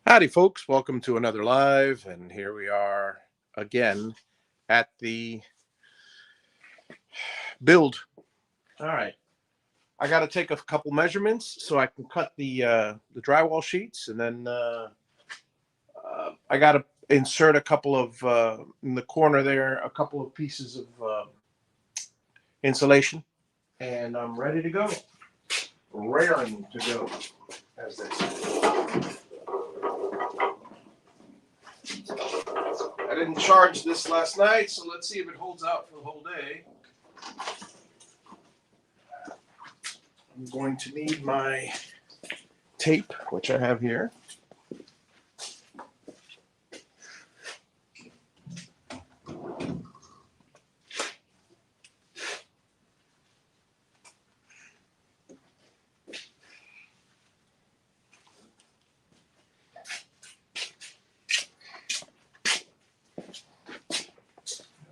Howdy, folks. Welcome to another live. And here we are again at the build. All right. I got to take a couple measurements so I can cut the drywall sheets. And then I got to insert a couple of, in the corner there, a couple of pieces of insulation. And I'm ready to go. Raring to go, as they say. I didn't charge this last night, so let's see if it holds out for the whole day. I'm going to need my tape, which I have here.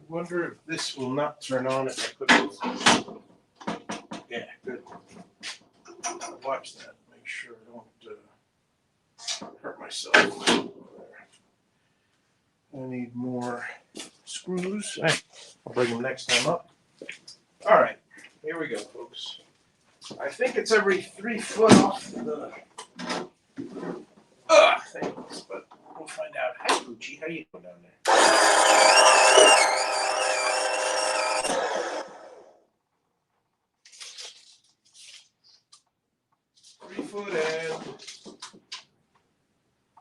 I wonder if this will not turn on if I put it. Yeah, good. Watch that. Make sure I don't hurt myself. I need more screws. I'll bring them next time up. All right, here we go, folks. I think it's every 3 foot off the things, but we'll find out. Hi, Poochie. How you doing down there? 3 foot and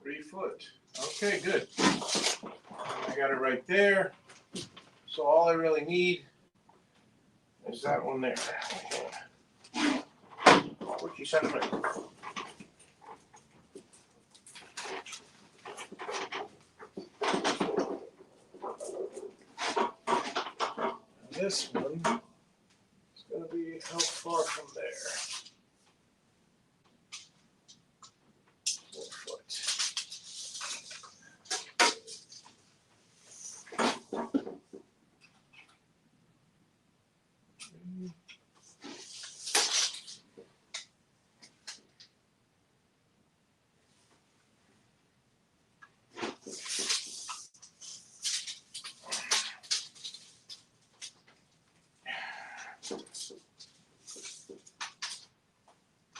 3 foot. Okay, good. I got it right there. So all I really need is that one there. What you said about this one is going to be how far from there? 4 foot.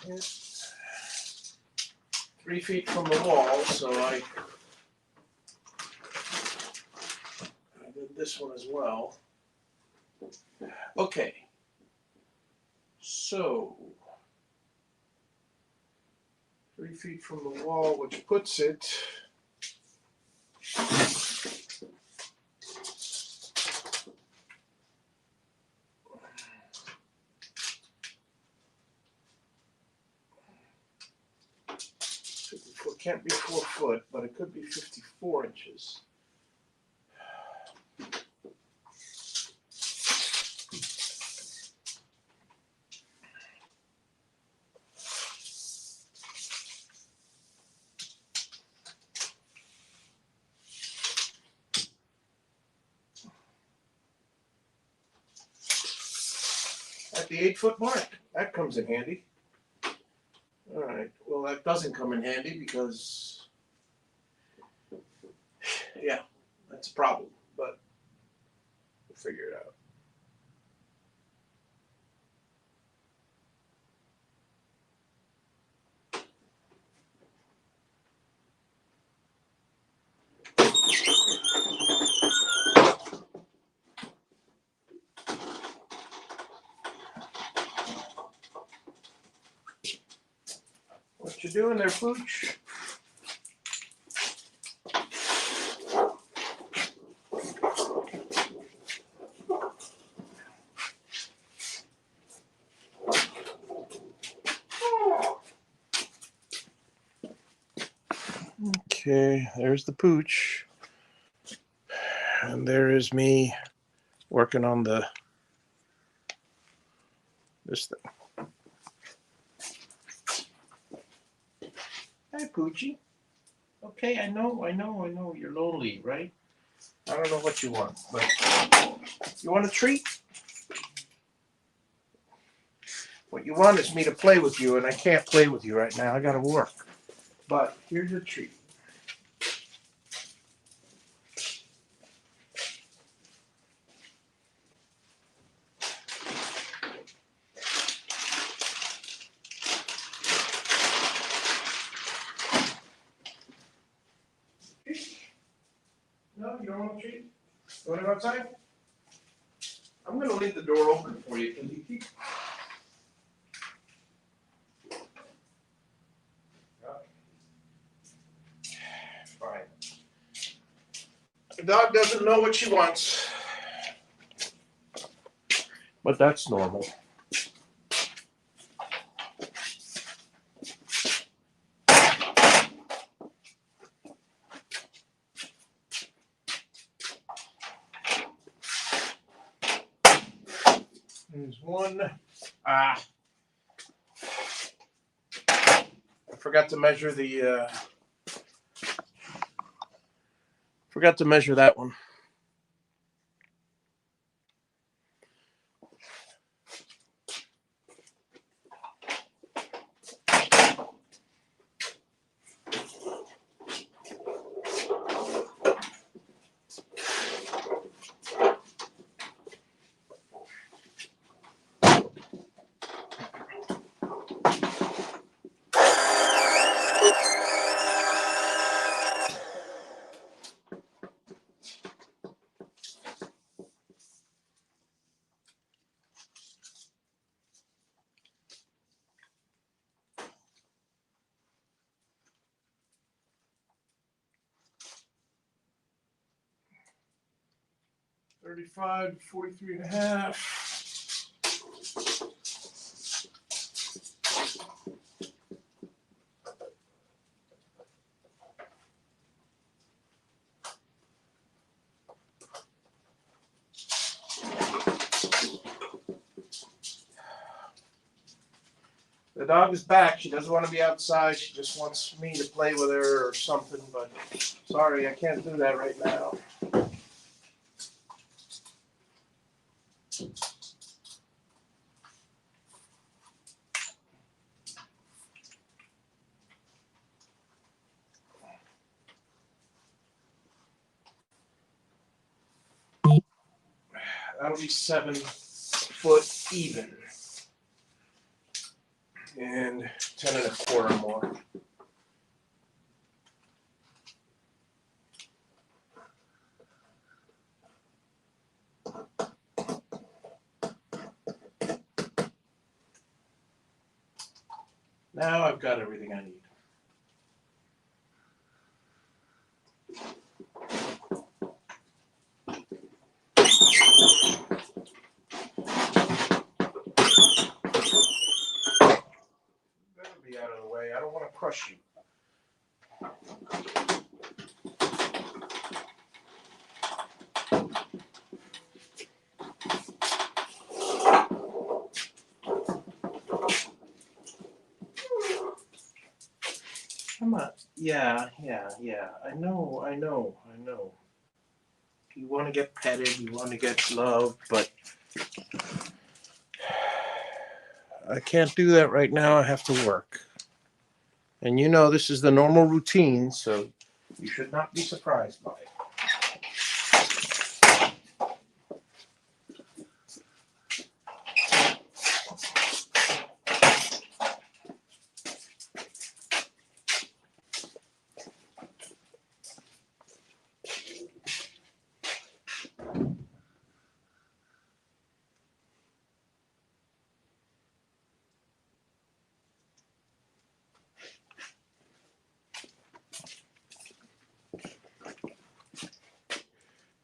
It's 3 feet from the wall, so I did this one as well. Okay, so 3 feet from the wall, which puts it can't be 4 foot, but it could be 54 inches. At the 8 foot mark, that comes in handy. All right, well, that doesn't come in handy because, yeah, that's a problem, but we'll figure it out. What you doing there, Pooch? Okay, there's the Pooch. And there is me working on this thing. Hi, Poochie. Okay, I know. You're lonely, right? I don't know what you want, but you want a treat? What you want is me to play with you, and I can't play with you right now. I gotta work. But here's your treat. sheet? You want to go outside? I'm going to leave the door open for you because you keep. Fine. The dog doesn't know what she wants, but that's normal. There's one. I forgot to measure the. Forgot to measure that one. $35, $43.50. The dog is back. She doesn't want to be outside. She just wants me to play with her or something, but sorry, I can't do that right now. That'll be 7 foot even. And 10.25 more. Now I've got everything I need. Better be out of the way. I don't want to crush you. Come on. Yeah. I know. You want to get petted, you want to get loved, but I can't do that right now. I have to work. And you know this is the normal routine, so you should not be surprised by it.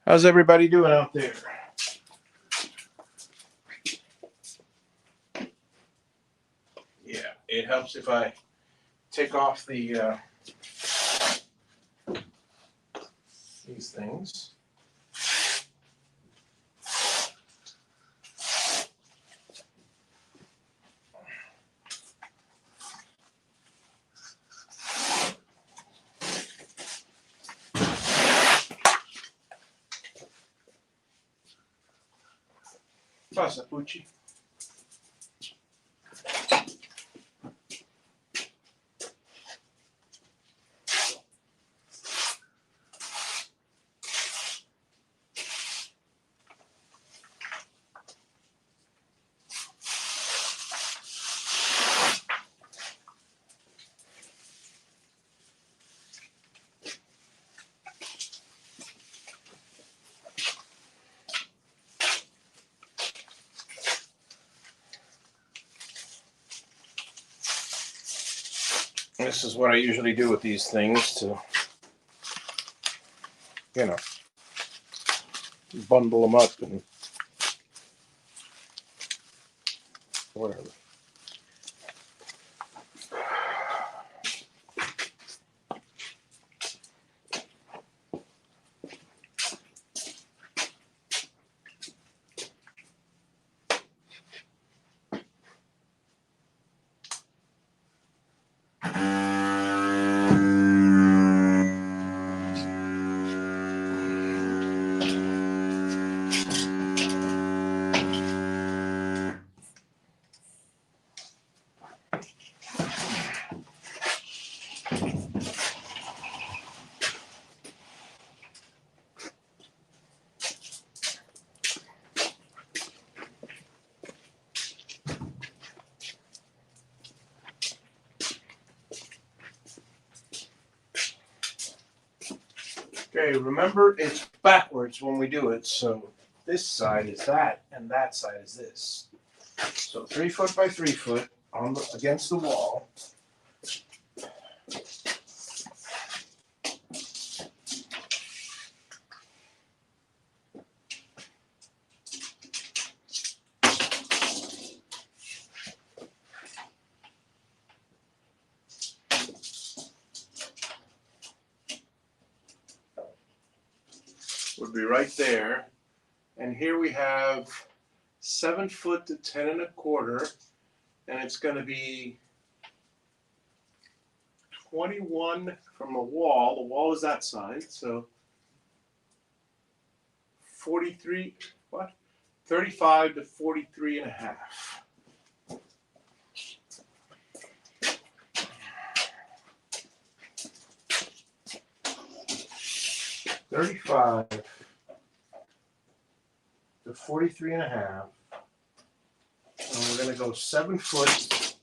How's everybody doing out there? Yeah, it helps if I take off the these things. Passa, Pucci. this is what I usually do with these things to, you know, bundle them up and whatever. Okay, remember it's backwards when we do it, so this side is that and that side is this. So 3 foot by 3 foot on the, against the wall. Would be right there. And here we have 7 foot to 10 1/4, and it's going to be 21 from the wall. The wall is that side, so 43, what? 35 to 43 and a half. $35 to 43 and a half. And we're going to go 7 foot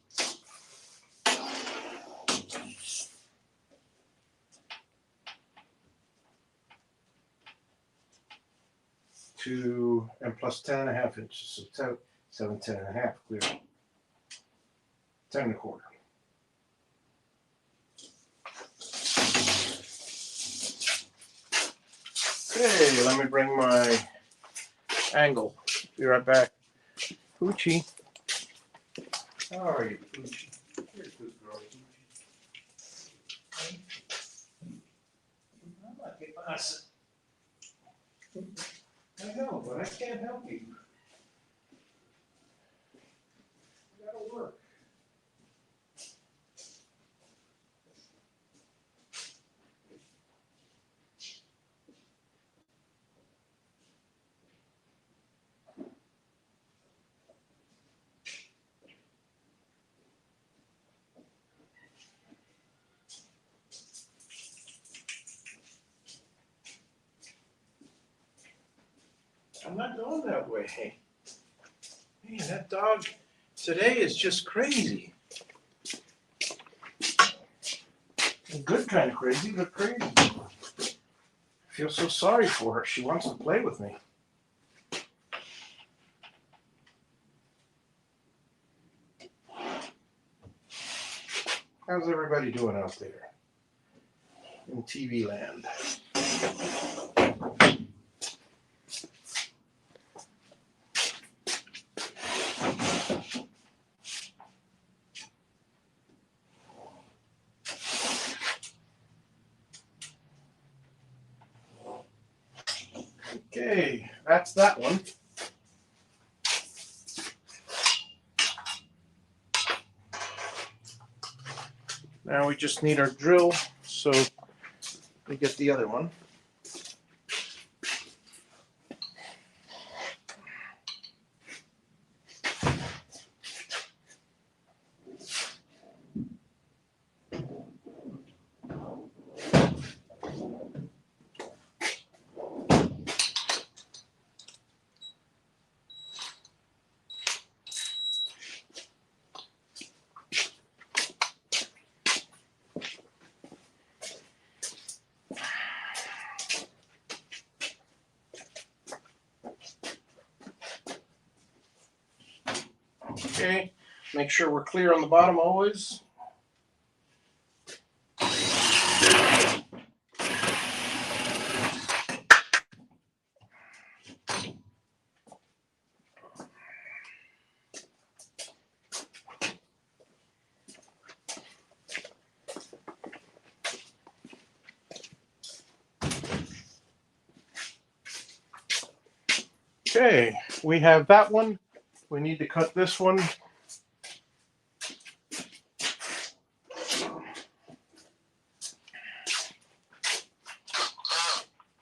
to, and plus 10 and a half inches. So 7, 10 and a half, clear. 10 1/4. Okay, let me bring my angle. Be right back. Poochie. How are you, Poochie? You're a good girl, Poochie. I'm not getting us. I know, but I can't help you. You gotta work. I'm not going that way. Man, that dog today is just crazy. A good kind of crazy, but crazy. I feel so sorry for her. She wants to play with me. How's everybody doing out there in TV land? Okay, that's that one. Now we just need our drill, so we get the other one. Okay, make sure we're clear on the bottom always. Okay, we have that one. We need to cut this one.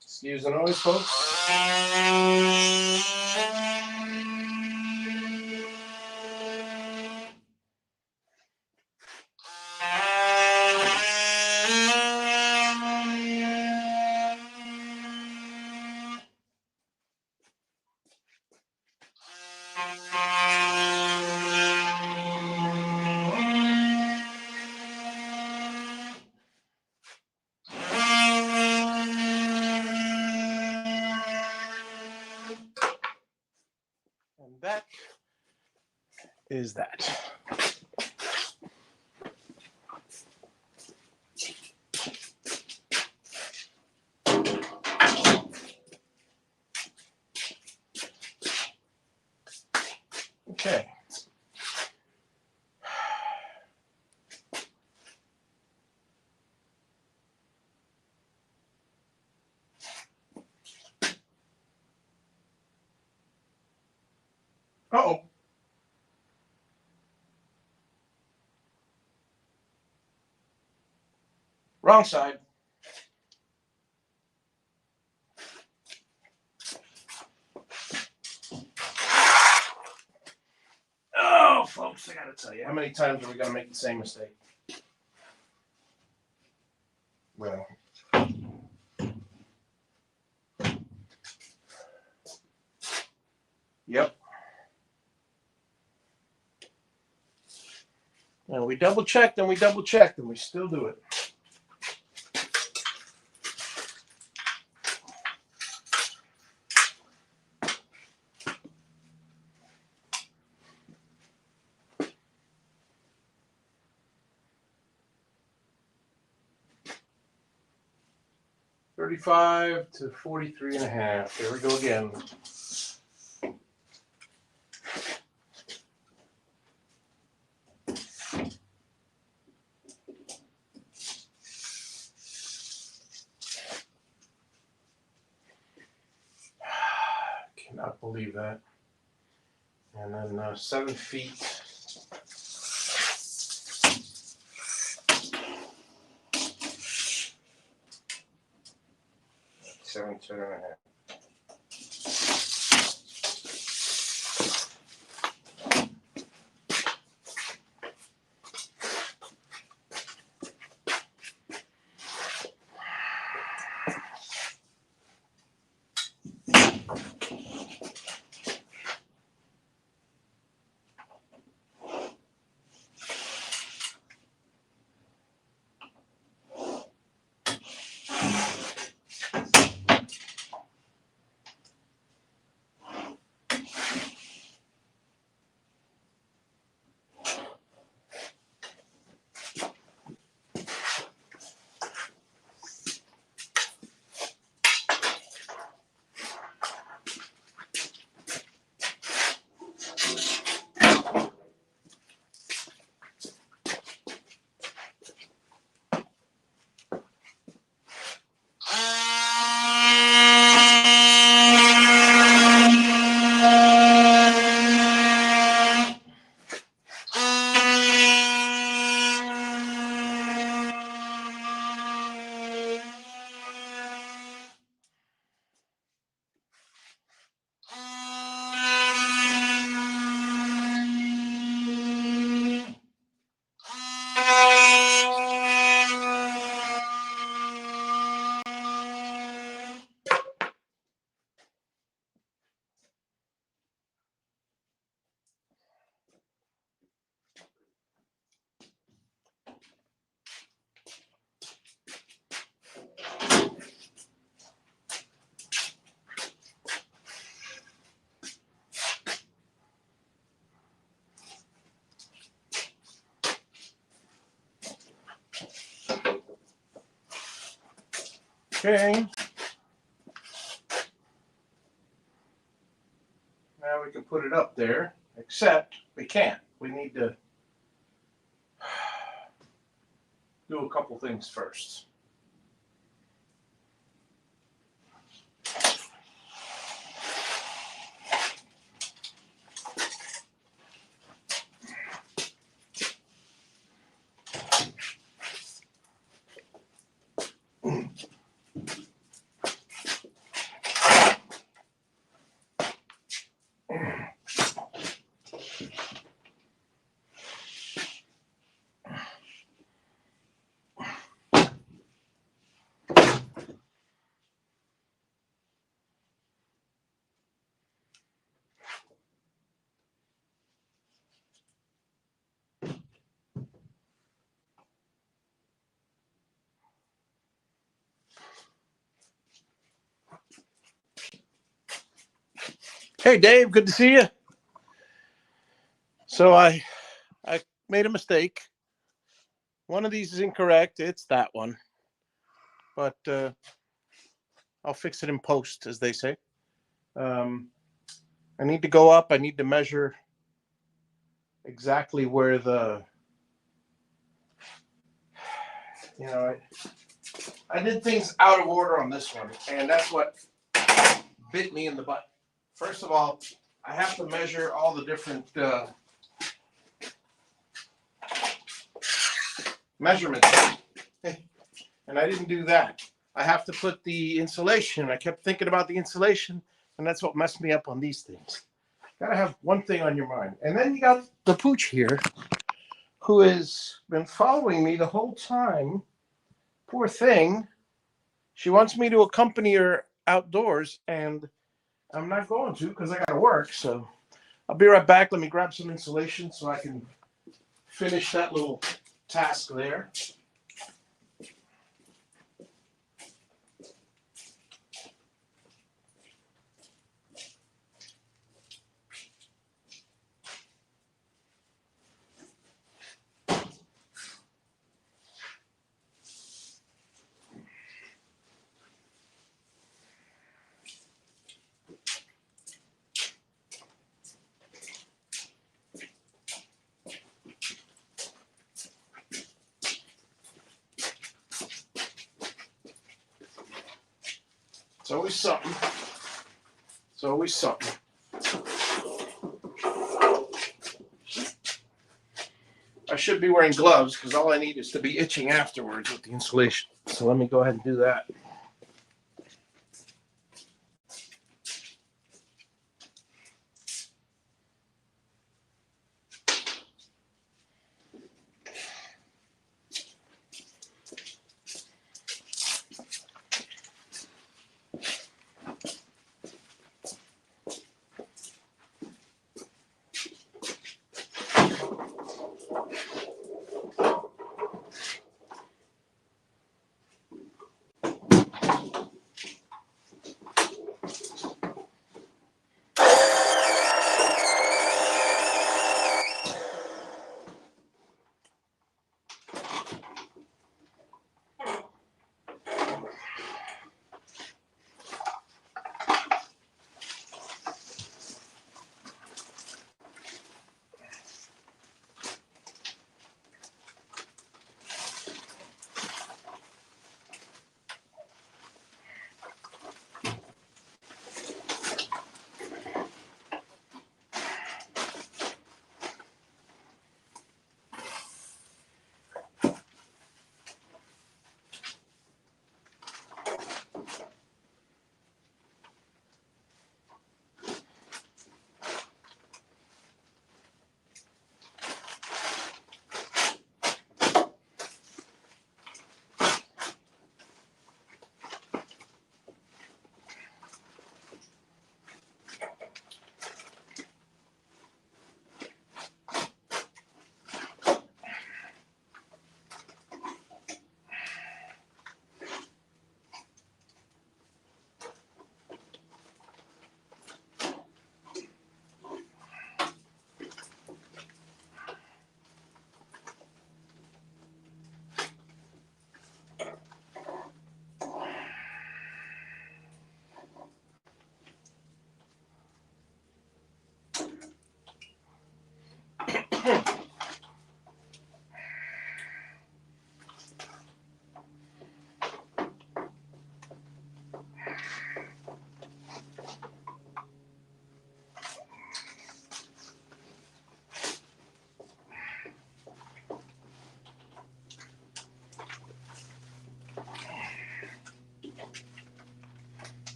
Excuse the noise, folks. And that is that. Okay. Uh-oh. Wrong side. Oh, folks, I gotta tell you, how many times are we gonna make the same mistake? Well, yep. And we double checked and we double checked and we still do it. $35 to $43.5. Here we go again. Cannot believe that. And then 7 feet. Seven and a half. Okay. Now we can put it up there, except we can't. We need to do a couple things first. Hey, Dave, good to see you. So I made a mistake. One of these is incorrect. It's that one. But I'll fix it in post, as they say. I need to go up. I need to measure exactly where I did things out of order on this one, and that's what bit me in the butt. First of all, I have to measure all the different measurements, and I didn't do that. I have to put the insulation. I kept thinking about the insulation, and that's what messed me up on these things. Gotta have one thing on your mind. And then you got the pooch here, who has been following me the whole time. Poor thing. She wants me to accompany her outdoors, and I'm not going to because I gotta work. So I'll be right back. Let me grab some insulation so I can finish that little task there. It's always something. It's always something. I should be wearing gloves because all I need is to be itching afterwards with the insulation. So let me go ahead and do that.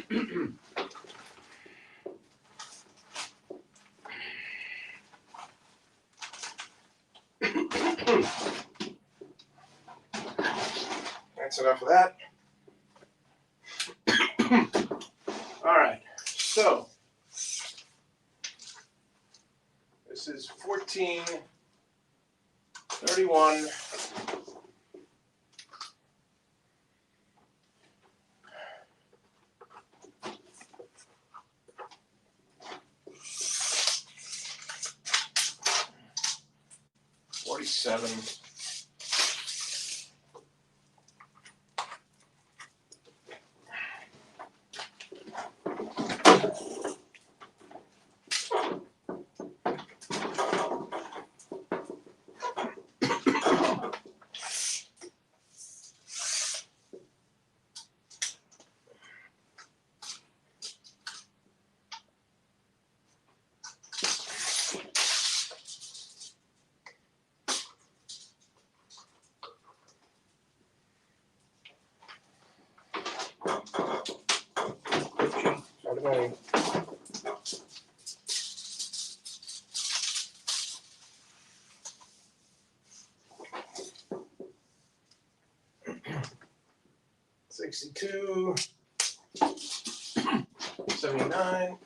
That's enough of that. All right, so this is 1431. $47. $62, $79.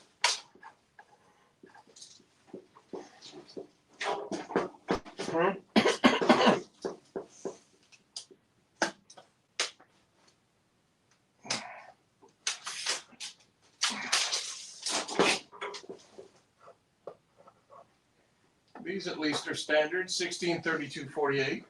These at least are standard, 1632.48.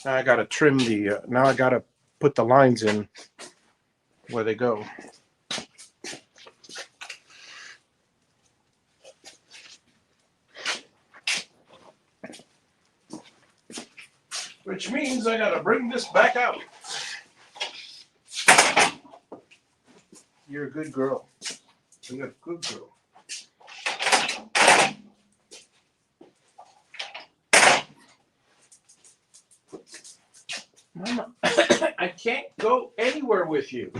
Now I got to trim the, now I got to put the lines in where they go. Which means I got to bring this back out. You're a good girl. You're a good girl. Mama, I can't go anywhere with you.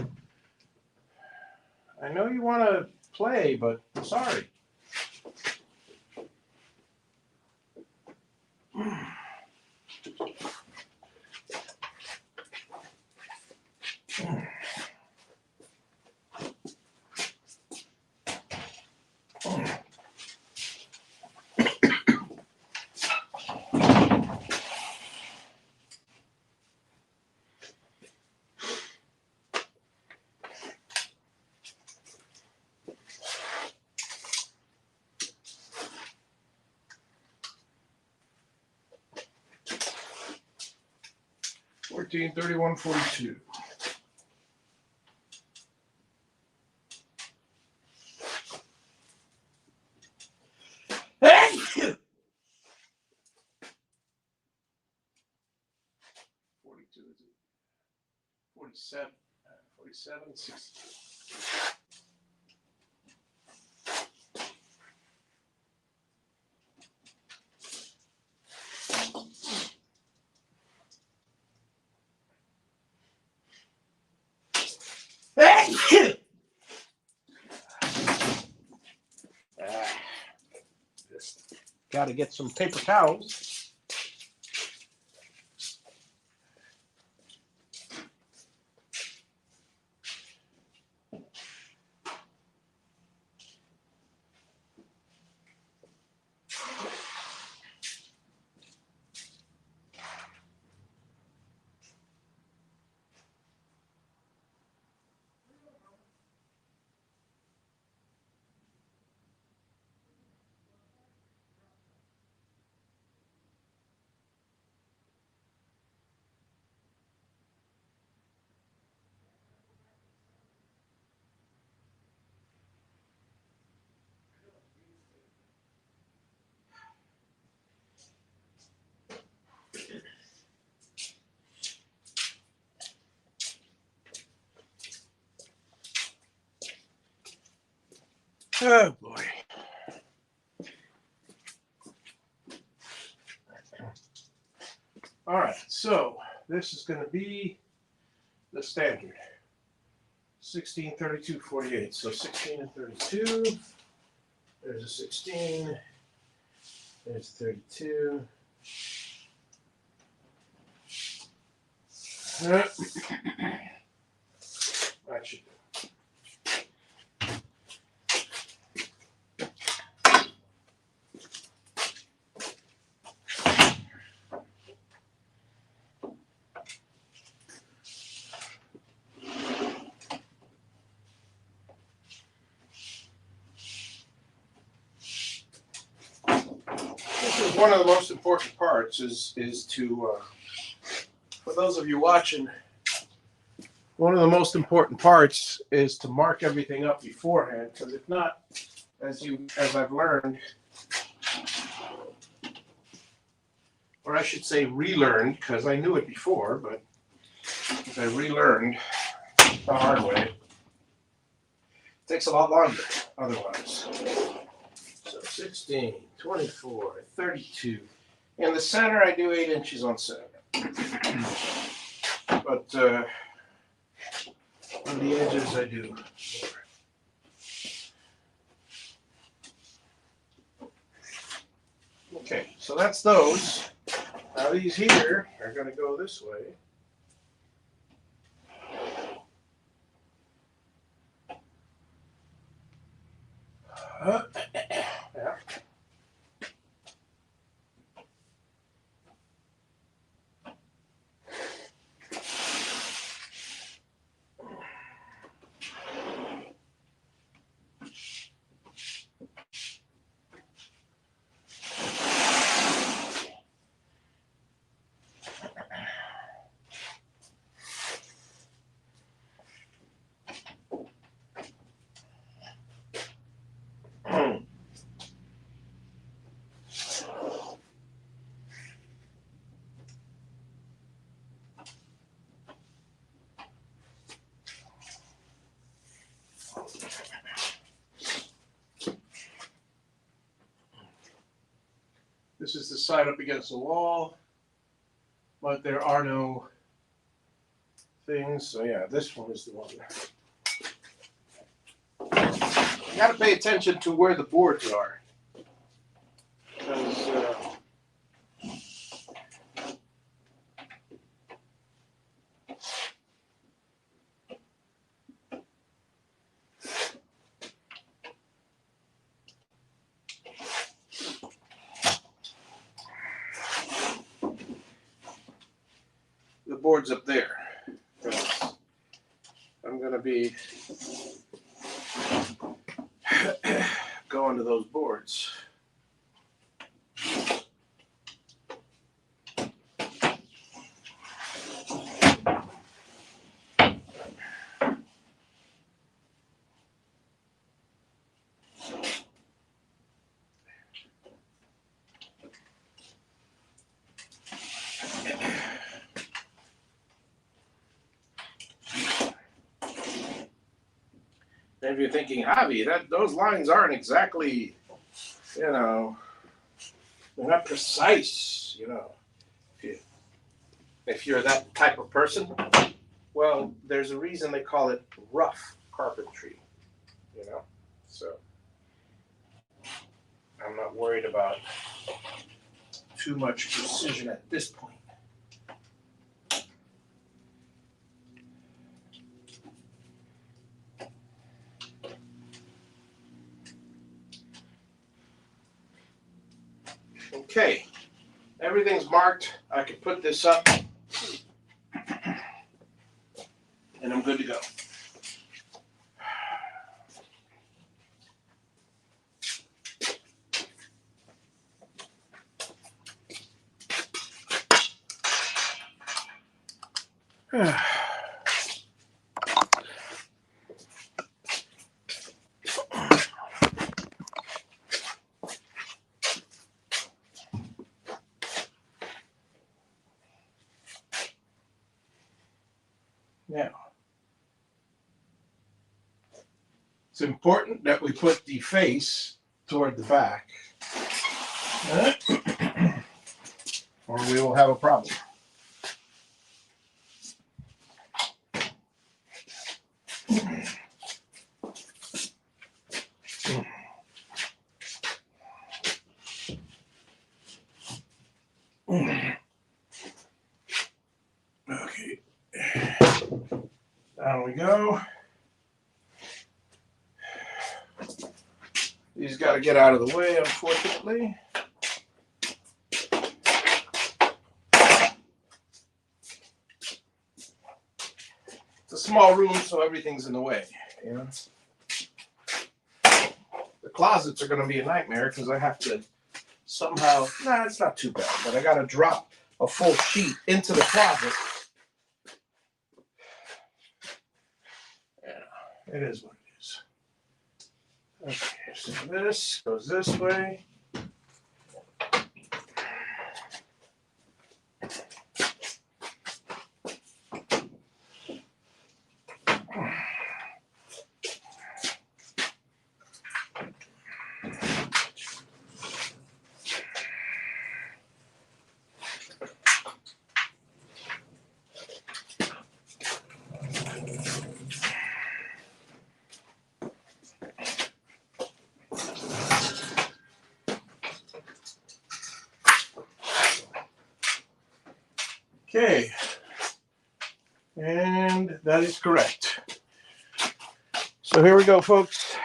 I know you want to play, but sorry. $1431.42. $47, 60. Just got to get some paper towels. Oh boy. All right, so this is going to be the standard 16, 32, 48. So 16 and 32. There's a 16. There's 32. That should do. This is one of the most important parts is to, for those of you watching, one of the most important parts is to mark everything up beforehand, because if not, as I've learned, or I should say relearned, because I knew it before, but as I relearned the hard way, it takes a lot longer otherwise. So 16, 24, 32. In the center, I do 8 inches on center. But on the edges, I do more. Okay, so that's those. Now these here are going to go this way. Yeah. This is the side up against the wall, but there are no things. So yeah, this one is the one. You got to pay attention to where the boards are, because the board's up there. I'm going to be going to those boards. And if you're thinking, Javi, those lines aren't exactly, they're not precise, If you're that type of person, well, there's a reason they call it rough carpentry, So I'm not worried about too much precision at this point. Okay, everything's marked. I can put this up and I'm good to go. Now, It's important that we put the face toward the back, or we will have a problem. Okay, down we go. These got to get out of the way, unfortunately. It's a small room, so everything's in the way. You know? The closets are going to be a nightmare because I have to somehow, it's not too bad, but I got to drop a full sheet into the closet. Yeah, it is what it is. Okay, so this goes this way. Okay, and that is correct. So here we go, folks.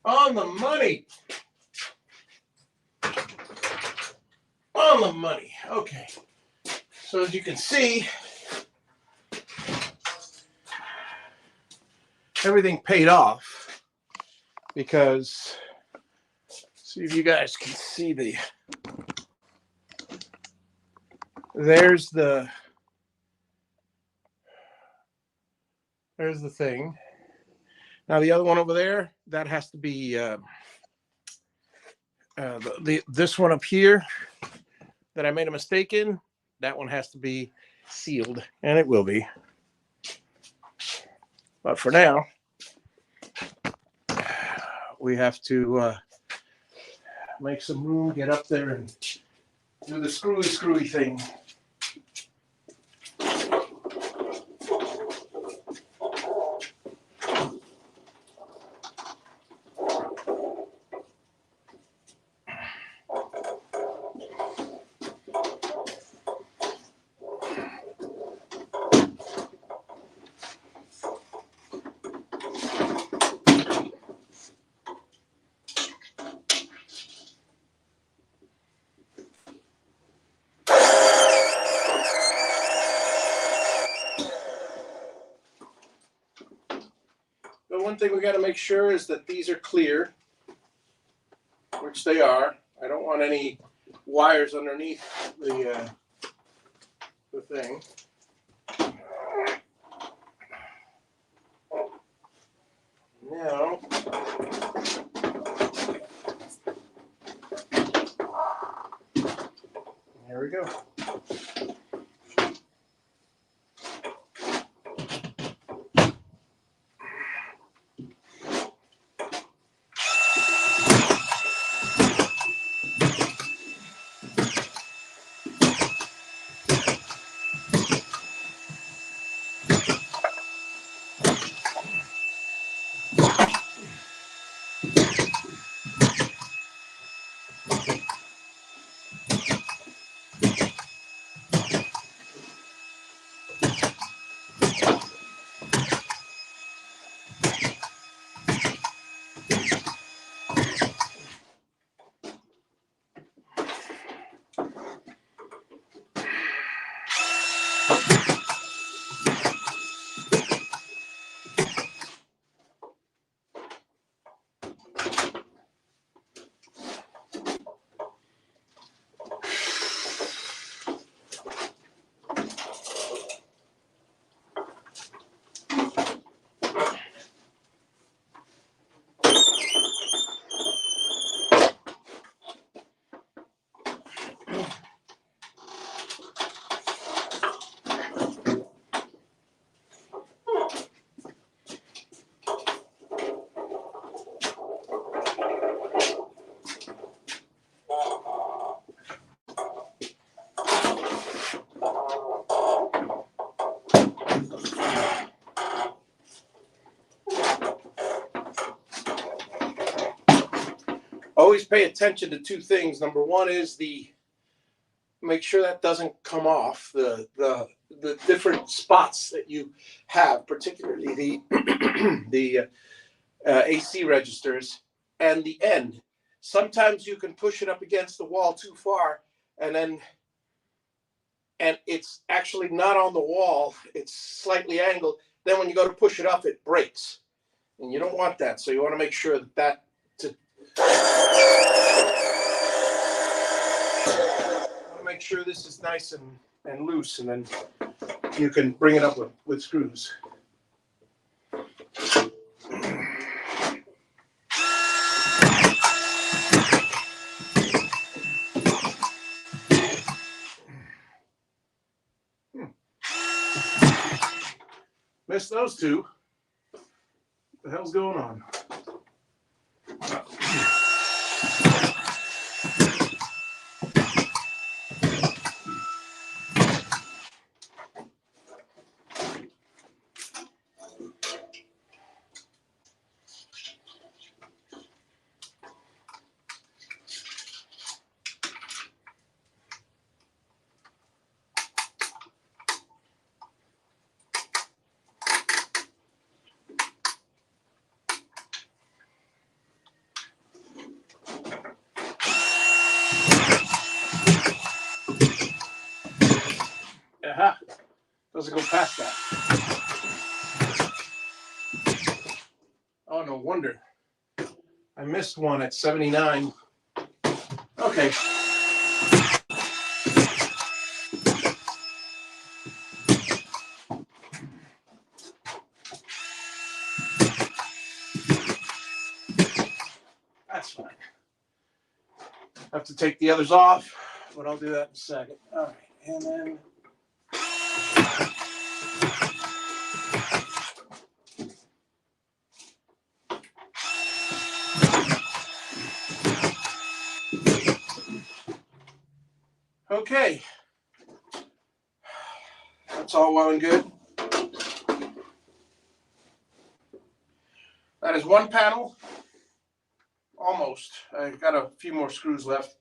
On the money. On the money. Okay. So as you can see, everything paid off because, see if you guys can see there's the thing. Now the other one over there, that has to be this one up here that I made a mistake in. That one has to be sealed, and it will be. But for now, we have to make some room, get up there, and do the screwy thing. But one thing we got to make sure is that these are clear, which they are. I don't want any wires underneath the thing. Now, here we go. always pay attention to two things. Number one is make sure that doesn't come off the different spots that you have, particularly the AC registers and the end. Sometimes you can push it up against the wall too far, and it's actually not on the wall. It's slightly angled. Then when you go to push it up, it breaks, and you don't want that. So you want to make sure that make sure this is nice and loose, and then you can bring it up with screws. Missed those two. What the hell's going on? Aha. Doesn't go past that. Oh, no wonder. I missed one at 79. Okay. That's fine. I have to take the others off, but I'll do that in a second. All right, and then okay. That's all well and good. That is one panel. Almost. I got a few more screws left.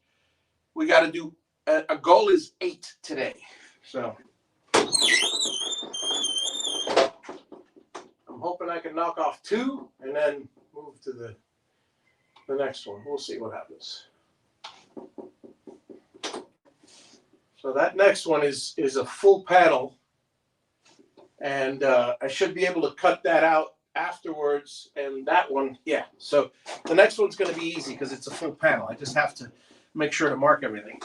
We got to do, a goal is 8 today. So I'm hoping I can knock off 2 and then move to the next one. We'll see what happens. So that next one is a full panel, and I should be able to cut that out afterwards. And that one, yeah. So the next one's going to be easy because it's a full panel. I just have to make sure to mark everything.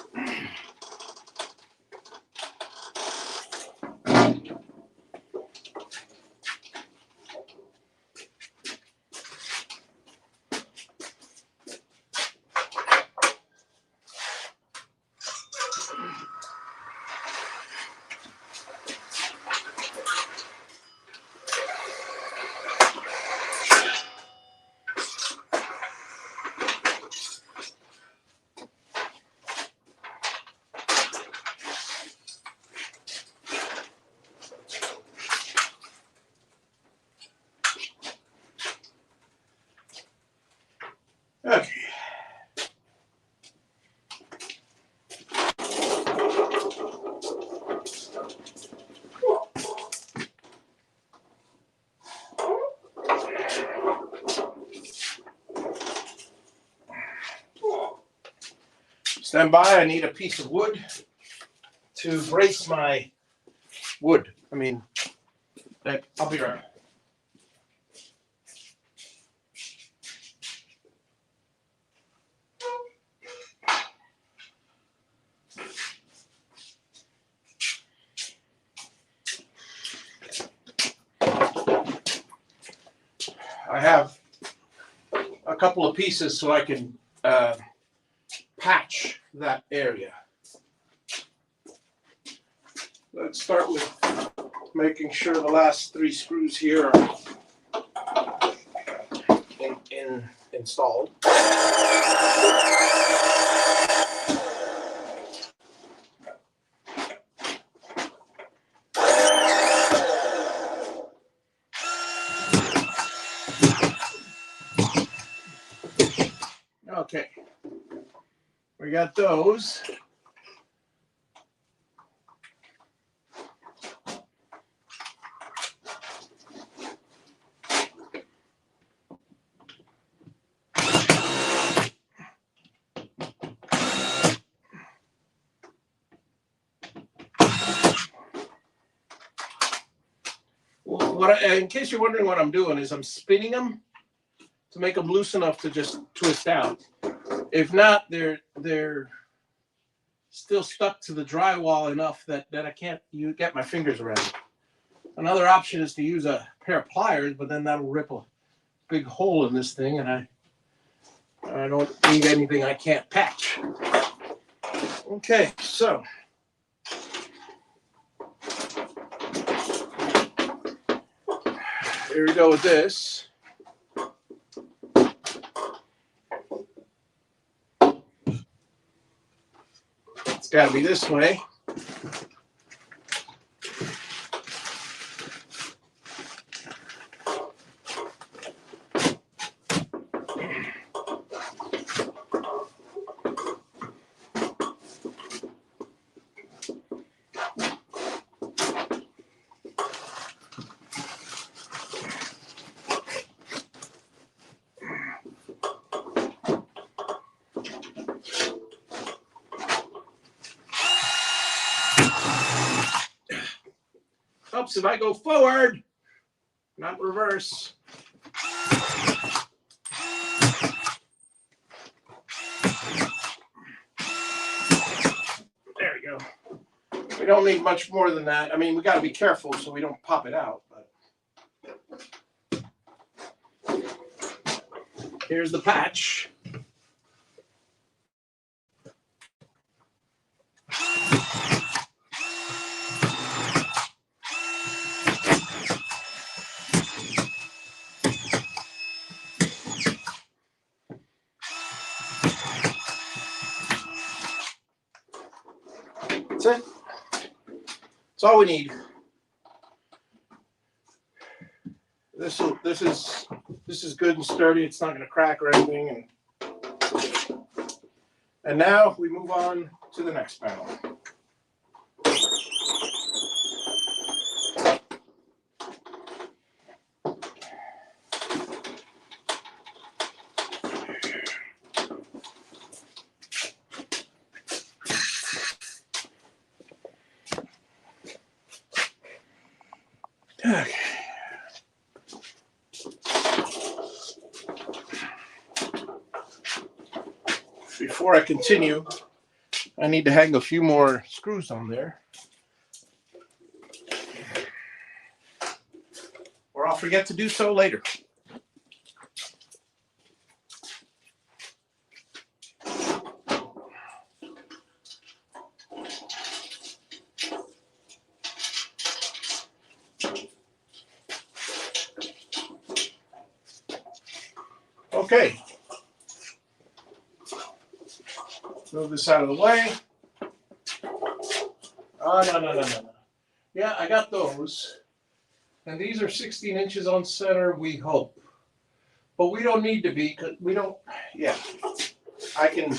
Okay. Stand by, I need a piece of wood to brace my wood. I'll be right back. I have a couple of pieces so I can patch that area. Let's start with making sure the last 3 screws here are installed. Okay. We got those. In case you're wondering what I'm doing is I'm spinning them to make them loose enough to just twist out. If not, they're still stuck to the drywall enough that I can't get my fingers around. Another option is to use a pair of pliers, but then that'll rip a big hole in this thing, and I don't need anything I can't patch. Okay, so here we go with this. It's got to be this way. Helps if I go forward, not reverse. There we go. We don't need much more than that. I mean, we got to be careful so we don't pop it out. But here's the patch. That's it. That's all we need. This is good and sturdy. It's not going to crack or anything. And now we move on to the next panel. Okay. Before I continue, I need to hang a few more screws on there, or I'll forget to do so later. Okay. Move this out of the way. Oh, no. Yeah, I got those. And these are 16 inches on center, we hope. But we don't need to be, because we don't, yeah. I can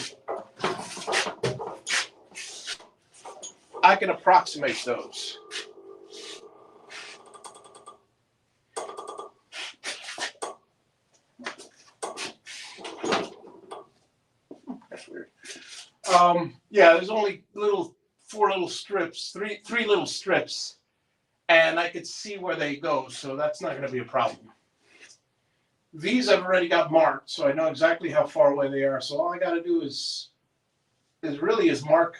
approximate those. That's weird. Yeah, there's only four little strips, three little strips, and I could see where they go, so that's not going to be a problem. These I've already got marked, so I know exactly how far away they are. So all I got to do is mark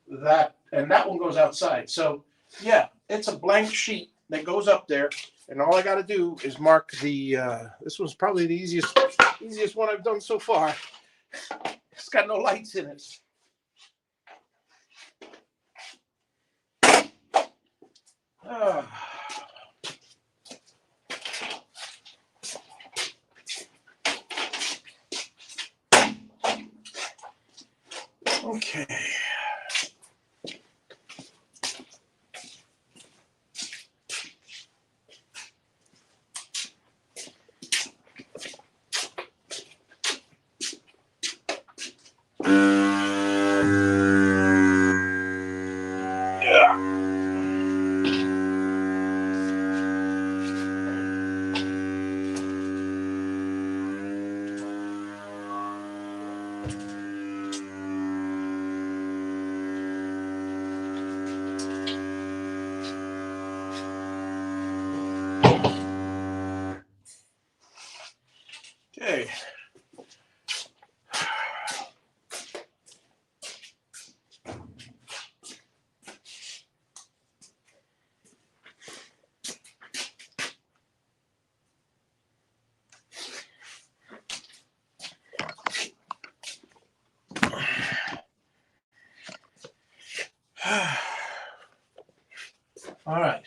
that, and that one goes outside. So yeah, it's a blank sheet that goes up there, and all I got to do is mark the. This was probably the easiest one I've done so far. It's got no lights in it. Okay. Okay. All right.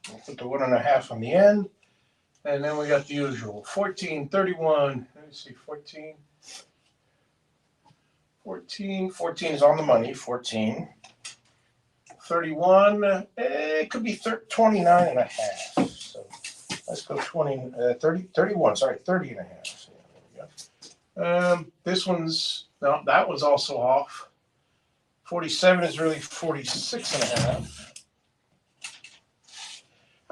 I'll put the 1.5 on the end, and then we got the usual 14, 31. Let me see, 14. 14 is on the money, 14. 31, it could be 29 and a half. So let's go 20, 30, 31, sorry, 30 and a half. So there we go. This one's, no, that one's also off. 47 is really 46 and a half.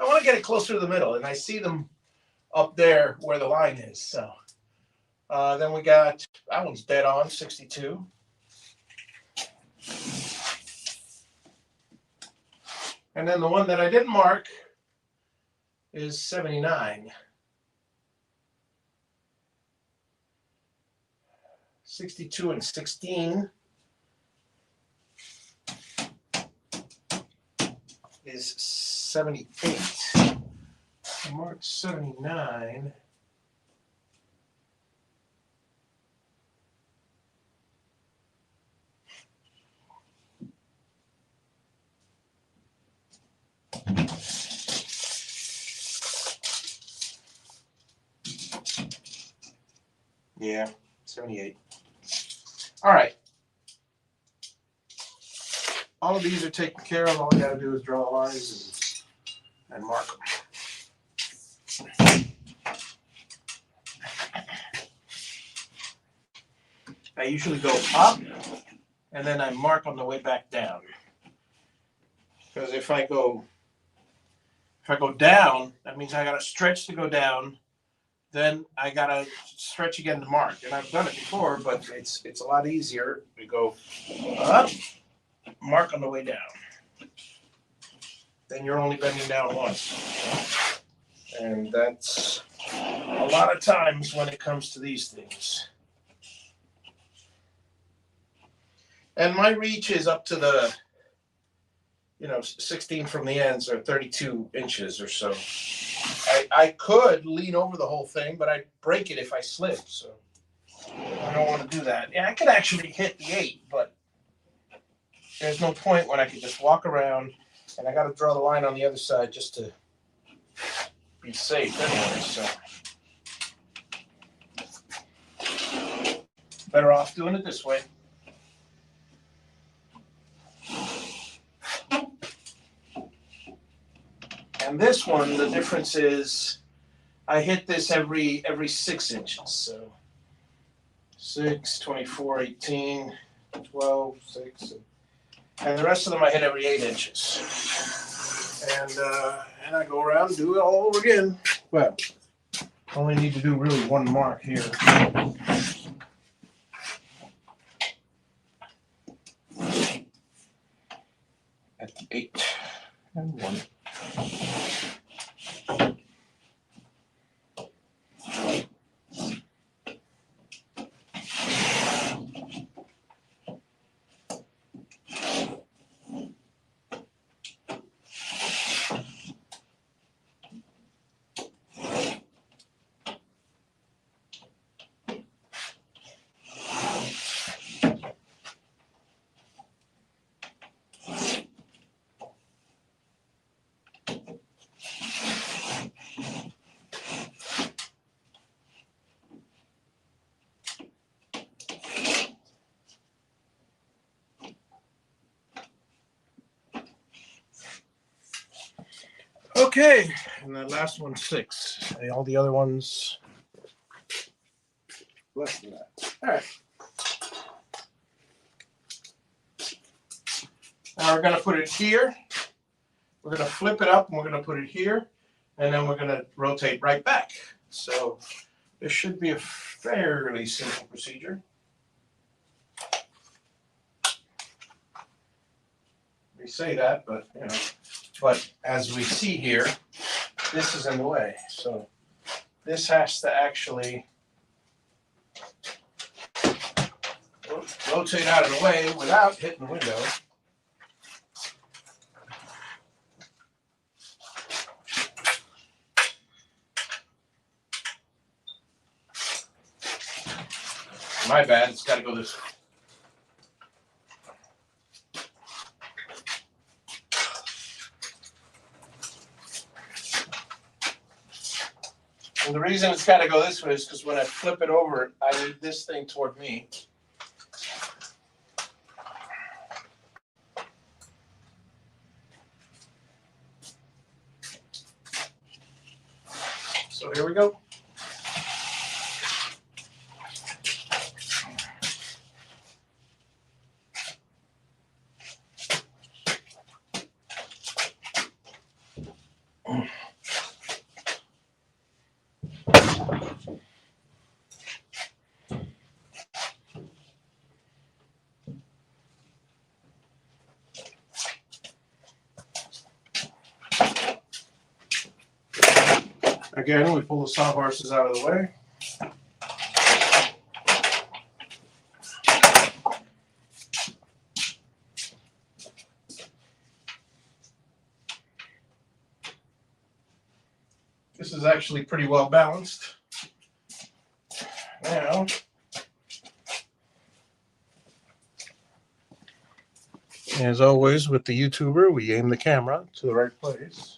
I want to get it closer to the middle, and I see them up there where the line is. So then we got, that one's dead on, 62. And then the one that I didn't mark is 79. 62 and 16 is 78. I marked 79. Yeah, 78. All right. All of these are taken care of. All I got to do is draw lines and mark them. I usually go up, and then I mark on the way back down. Because if I go down, that means I got to stretch to go down. Then I got to stretch again to mark. And I've done it before, but it's a lot easier. We go up, mark on the way down. Then you're only bending down once. And that's a lot of times when it comes to these things. And my reach is up to the, 16 from the ends, or 32 inches or so. I could lean over the whole thing, but I'd break it if I slid. So I don't want to do that. Yeah, I could actually hit the 8, but there's no point when I could just walk around, and I got to draw the line on the other side just to be safe anyway. So better off doing it this way. And this one, the difference is I hit this every 6 inches. So 6, 24, 18, 12, 6, and the rest of them I hit every 8 inches. And I go around and do it all over again. Well, I only need to do really one mark here. At the 8 and 1. Okay, and that last one's 6. All the other ones less than that. All right. Now we're going to put it here. We're going to flip it up and we're going to put it here. And then we're going to rotate right back. So this should be a fairly simple procedure. We say that, but but as we see here, this is in the way. So this has to actually rotate out of the way without hitting the window. My bad, it's got to go this way. And the reason it's got to go this way is because when I flip it over, I need this thing toward me. So here we go. Again, we pull the sawhorses out of the way. This is actually pretty well balanced. Now, as always with the YouTuber, we aim the camera to the right place.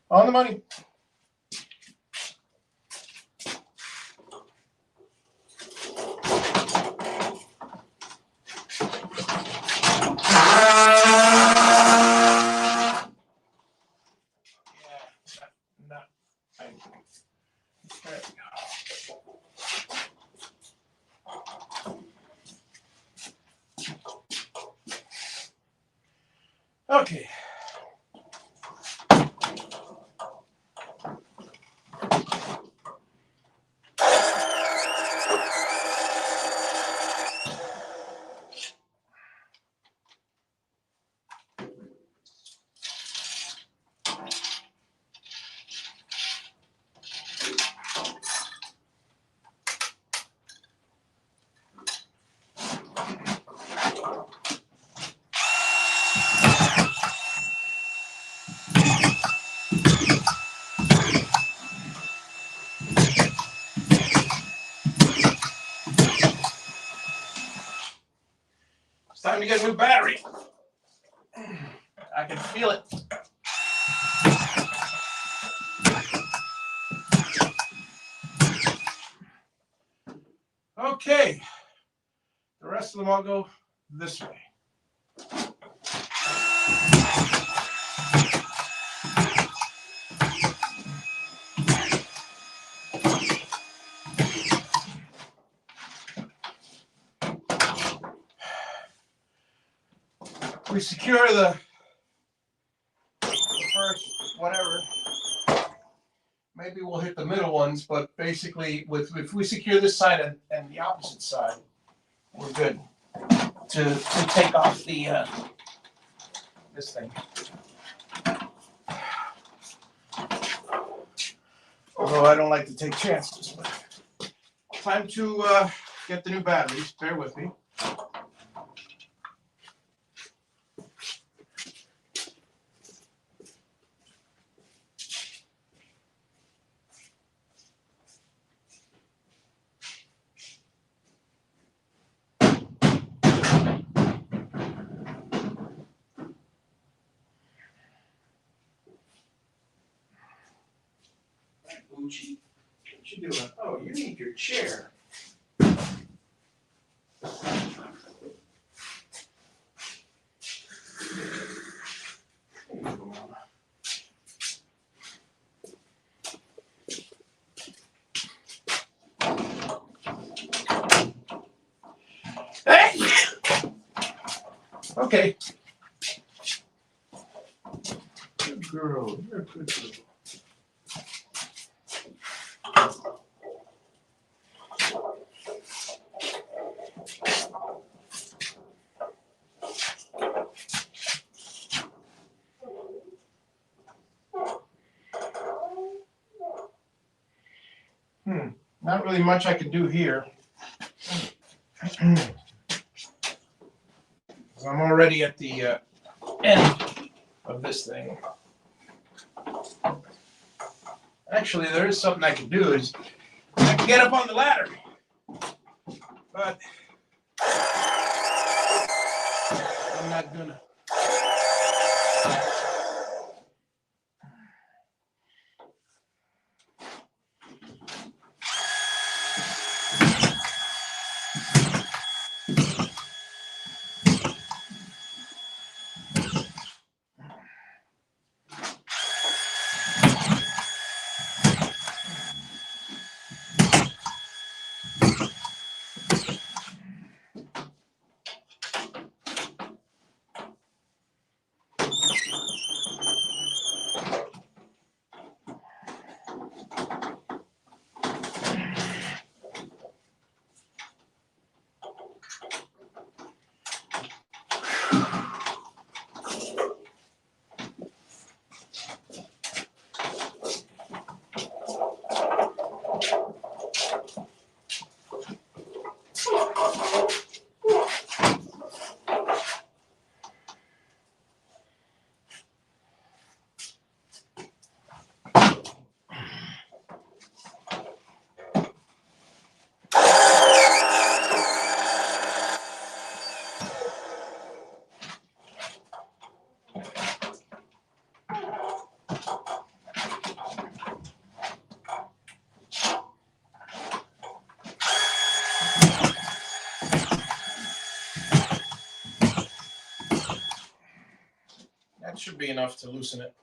On the money. There we go. Okay. Time to get a new battery. I can feel it. Okay. The rest of them all go this way. We secure the first whatever. Maybe we'll hit the middle ones, but basically, if we secure this side and the opposite side, we're good to take off the this thing. Although I don't like to take chances. But time to get the new batteries. Bear with me. Uchi, what you doing? Oh, you need your chair. Hey! Okay. Good girl. You're a good girl. Not really much I can do here. I'm already at the end of this thing. Actually, there is something I can do. Is I can get up on the ladder, but I'm not gonna. That should be enough to loosen it.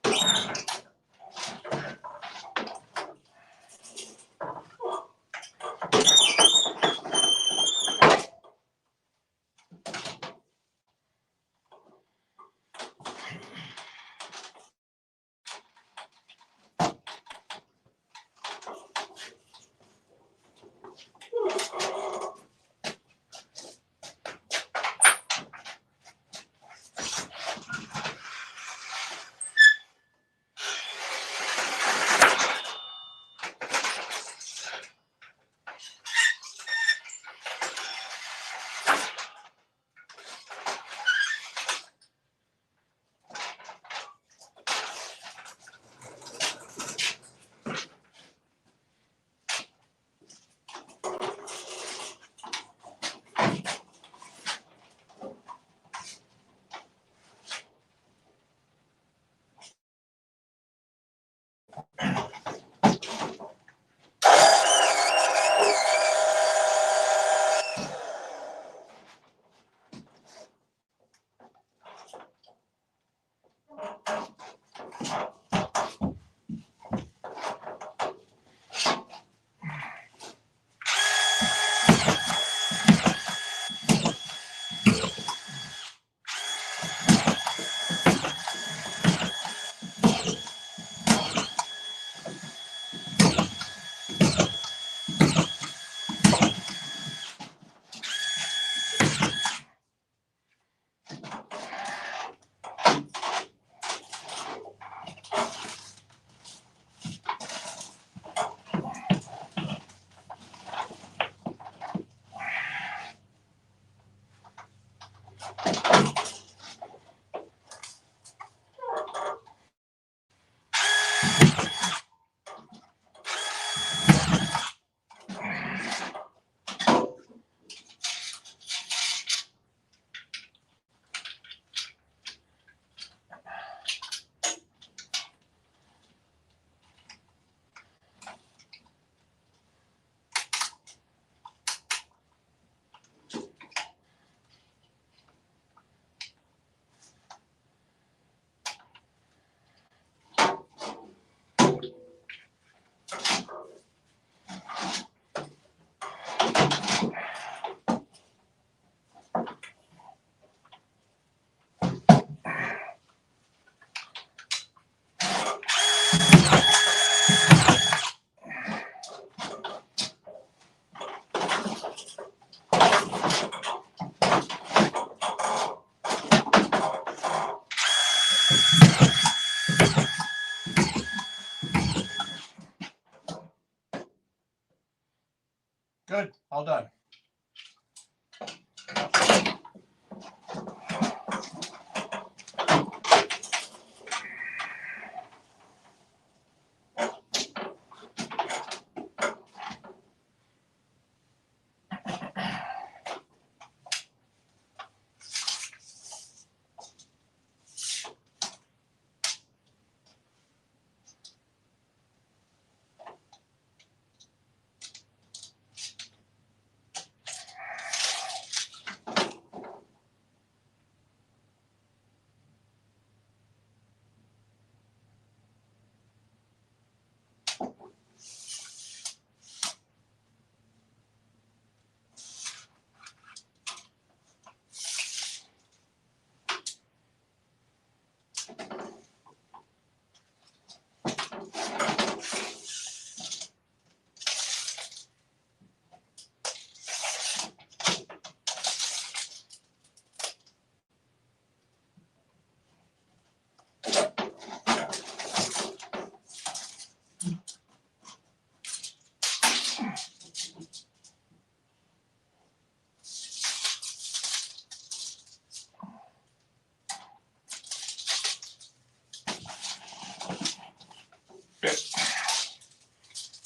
All done.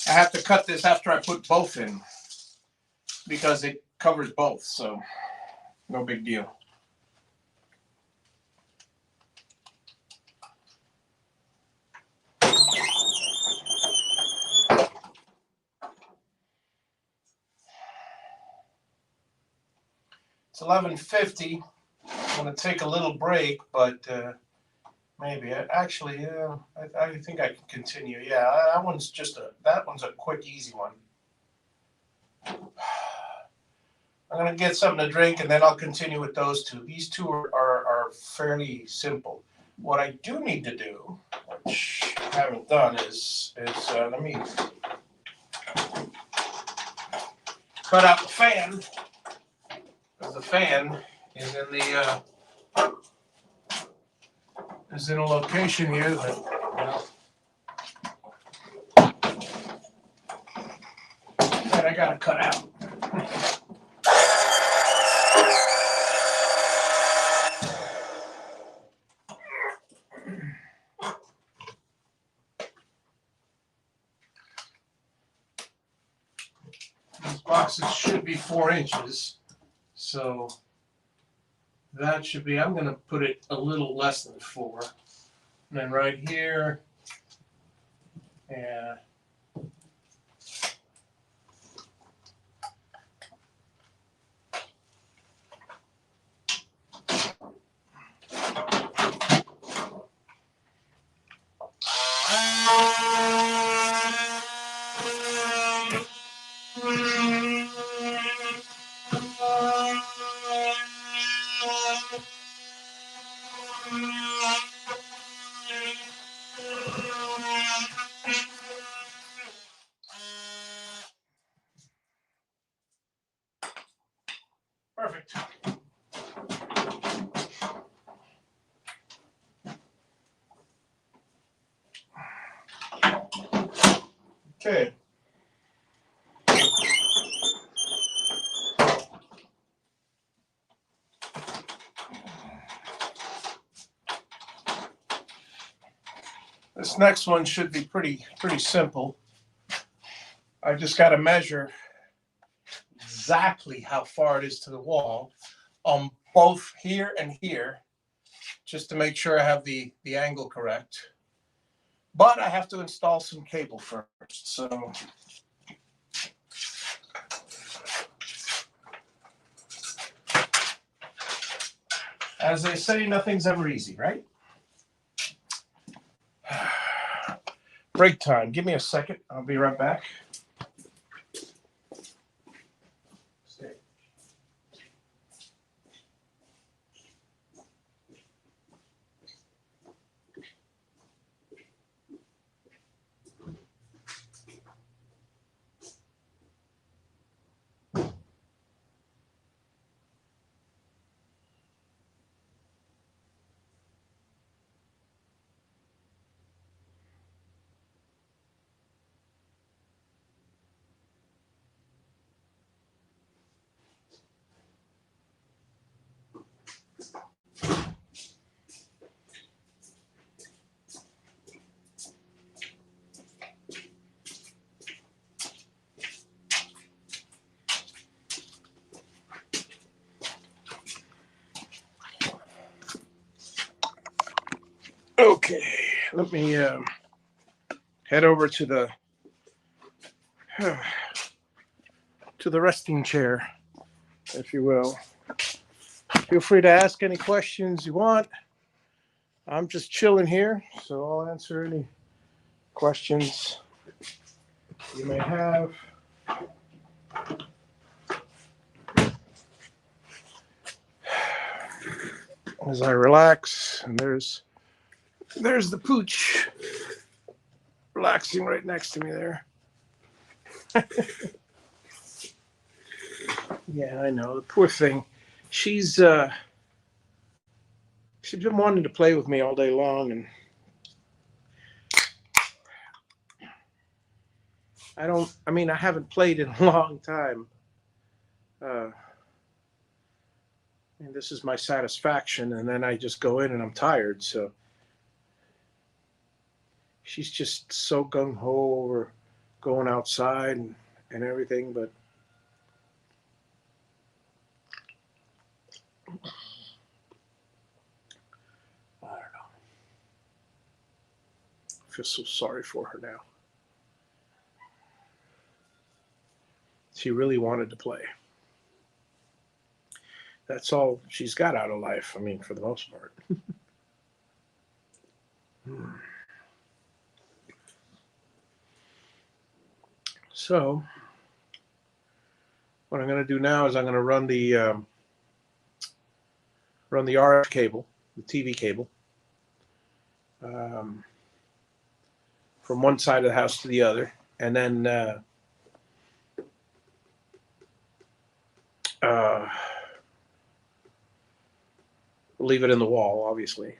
I have to cut this after I put both in because it covers both, so no big deal. It's 11:50. I'm going to take a little break, but maybe. Actually, yeah, I think I can continue. Yeah, that one's a quick, easy one. I'm going to get something to drink, and then I'll continue with those two. These two are fairly simple. What I do need to do, which I haven't done, is let me cut out the fan, because the fan is in a location here that I got to cut out. These boxes should be 4 inches, so that should be, I'm going to put it a little less than 4. And then right here, and perfect. Okay. This next one should be pretty simple. I just got to measure exactly how far it is to the wall on both here and here, just to make sure I have the angle correct. But I have to install some cable first, so as they say, nothing's ever easy, right? Break time. Give me a second. I'll be right back. Okay, let me head over to the resting chair, if you will. Feel free to ask any questions you want. I'm just chilling here, so I'll answer any questions you may have. As I relax, and there's the pooch relaxing right next to me there. Yeah, I know, the poor thing. She's she's been wanting to play with me all day long, and I haven't played in a long time. Uh, and this is my satisfaction, and then I just go in and I'm tired, so she's just so gung-ho over going outside and everything, but I don't know. I feel so sorry for her now. She really wanted to play. That's all she's got out of life, I mean, for the most part. So, what I'm going to do now is I'm going to run the RF cable, the TV cable, um, from one side of the house to the other, and then leave it in the wall, obviously.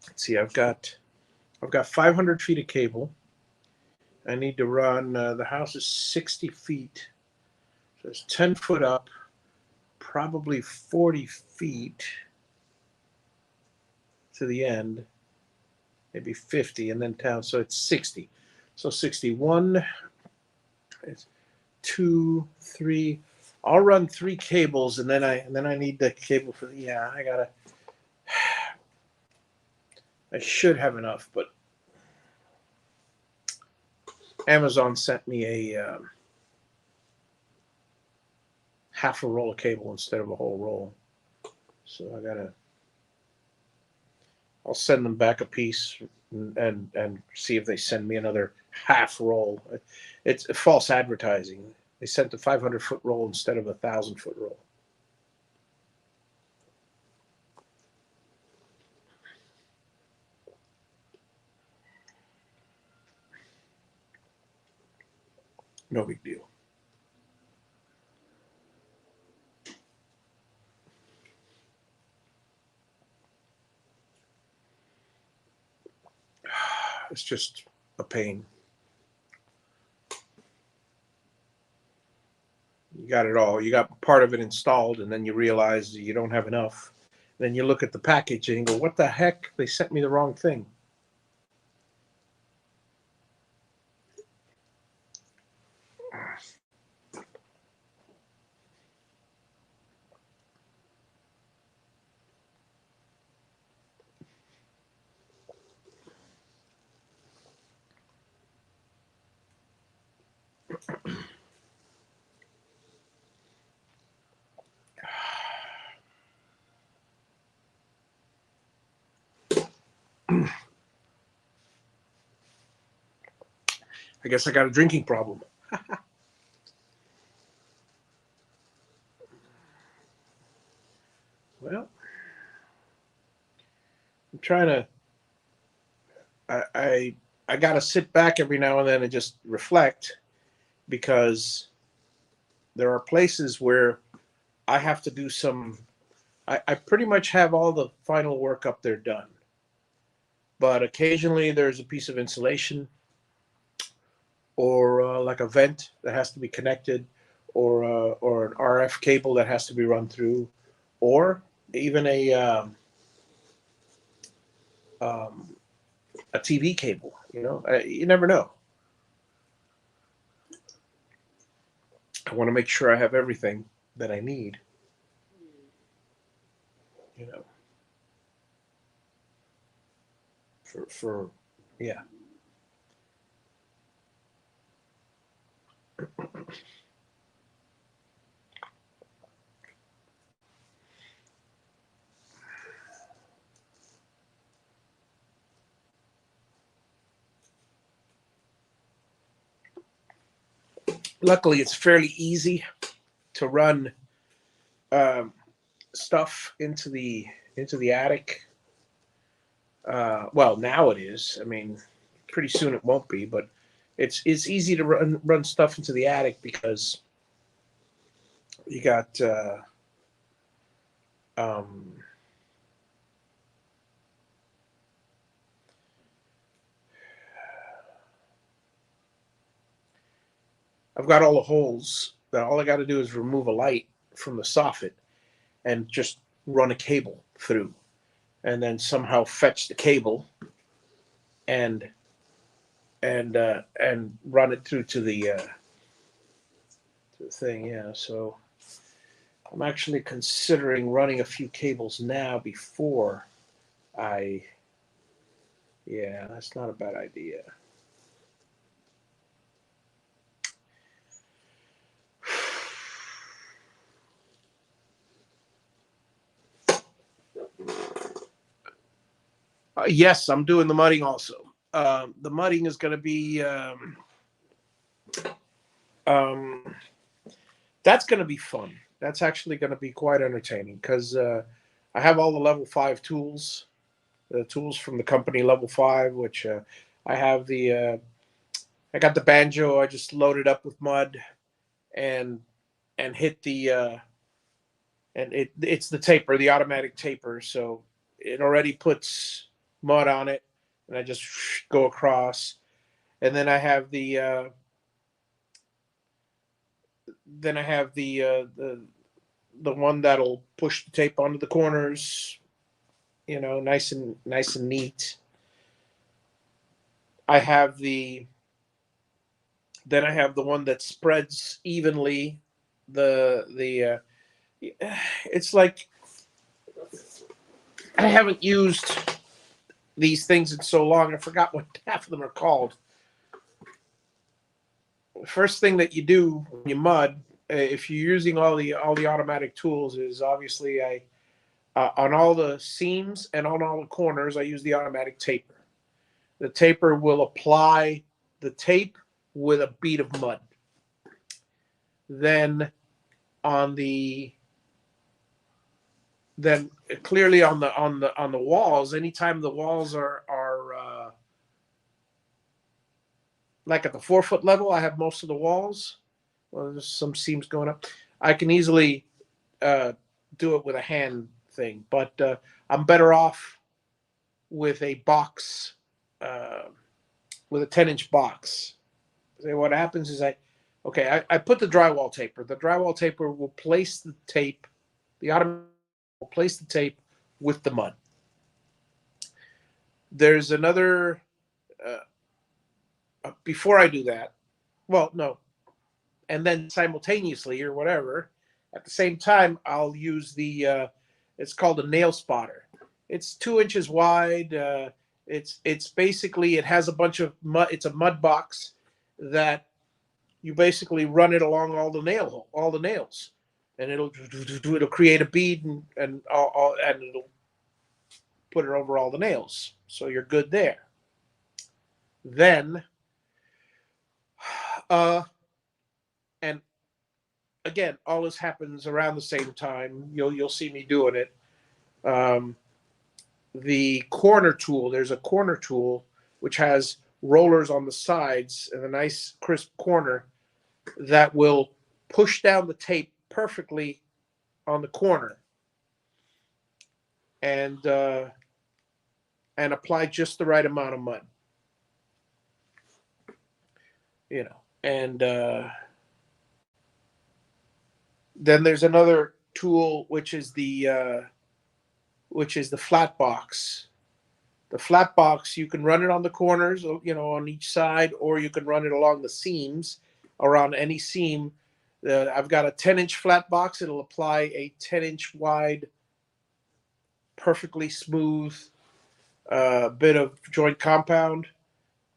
Let's see, I've got 500 feet of cable. I need to run. The house is 60 feet, so it's 10 foot up, probably 40 feet to the end, maybe 50, and then down. So it's 60. So 61. It's 2, 3. I'll run 3 cables, and then I need the cable for. Yeah, I should have enough, but Amazon sent me a half a roll of cable instead of a whole roll. So I'll send them back a piece and see if they send me another half roll. It's false advertising. They sent a 500-foot roll instead of a 1,000-foot roll. No big deal. It's just a pain. You got it all. You got part of it installed, and then you realize you don't have enough. Then you look at the package and you go, what the heck? They sent me the wrong thing. I guess I got a drinking problem. Well, I'm trying to. I got to sit back every now and then and just reflect, because there are places where I have to do some. I pretty much have all the final work up there done, but occasionally there's a piece of insulation or like a vent that has to be connected, or an RF cable that has to be run through, or even a TV cable. You never know. I want to make sure I have everything. that I need. You know, for yeah. Luckily, it's fairly easy to run um, stuff into the attic. Well, now it is. I mean, pretty soon it won't be, but it's easy to run stuff into the attic because you got um, I've got all the holes that all I got to do is remove a light from the soffit and just run a cable through, and then somehow fetch the cable and and run it through to the thing. Yeah, so I'm actually considering running a few cables now before I. Yeah, that's not a bad idea. Yes, I'm doing the mudding also. The mudding is going to be um, that's going to be fun. That's actually going to be quite entertaining because I have all the level 5 tools, the tools from the company level 5, which I have I got the banjo. I just loaded up with mud and hit and it's the taper, the automatic taper. So it already puts mud on it, and I just go across. And then I have the one that'll push the tape onto the corners, nice and neat. I have I have the one that spreads evenly. The it's like I haven't used these things in so long. I forgot what half of them are called. First thing that you do when you mud, if you're using all the automatic tools, is obviously I on all the seams and on all the corners I use the automatic taper. The taper will apply the tape with a bead of mud. Then on the then clearly on the walls, anytime the walls are like at the 4 foot level, I have most of the walls. Well, there's some seams going up. I can easily uh, do it with a hand thing, but I'm better off with a box, uh, with a 10-inch box. So what happens is I put the drywall taper. The drywall taper will place the tape, the automatic will place the tape with the mud. There's another, uh, before I do that, well, no, and then simultaneously or whatever, at the same time, I'll use it's called a nail spotter. It's 2 inches wide. It's basically, it has a bunch of mud. It's a mud box that you basically run it along all the nails, and it'll create a bead and it'll put it over all the nails. So you're good there. Then, uh, and again, all this happens around the same time. You'll see me doing it. Um, the corner tool. There's a corner tool which has rollers on the sides and a nice crisp corner that will push down the tape perfectly on the corner and apply just the right amount of mud. And then there's another tool which is the flat box. The flat box, you can run it on the corners, on each side, or you can run it along the seams, around any seam. I've got a 10-inch flat box. It'll apply a 10-inch wide, perfectly smooth bit of joint compound,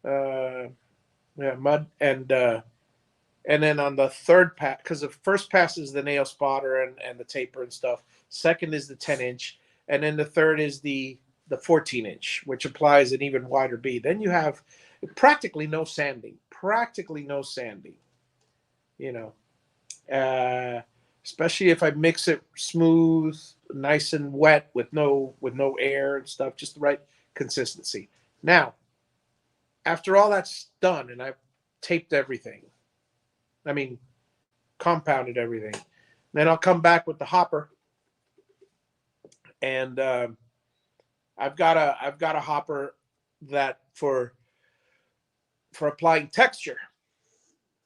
mud, and then on the third pass, because the first pass is the nail spotter and the taper and stuff. Second is the 10-inch, and then the third is the 14-inch, which applies an even wider bead. Then you have practically no sanding. You know, especially if I mix it smooth, nice and wet with no air and stuff, just the right consistency. Now, after all that's done, and I've taped everything, I mean, compounded everything. Then I'll come back with the hopper, and I've got a hopper that for applying texture.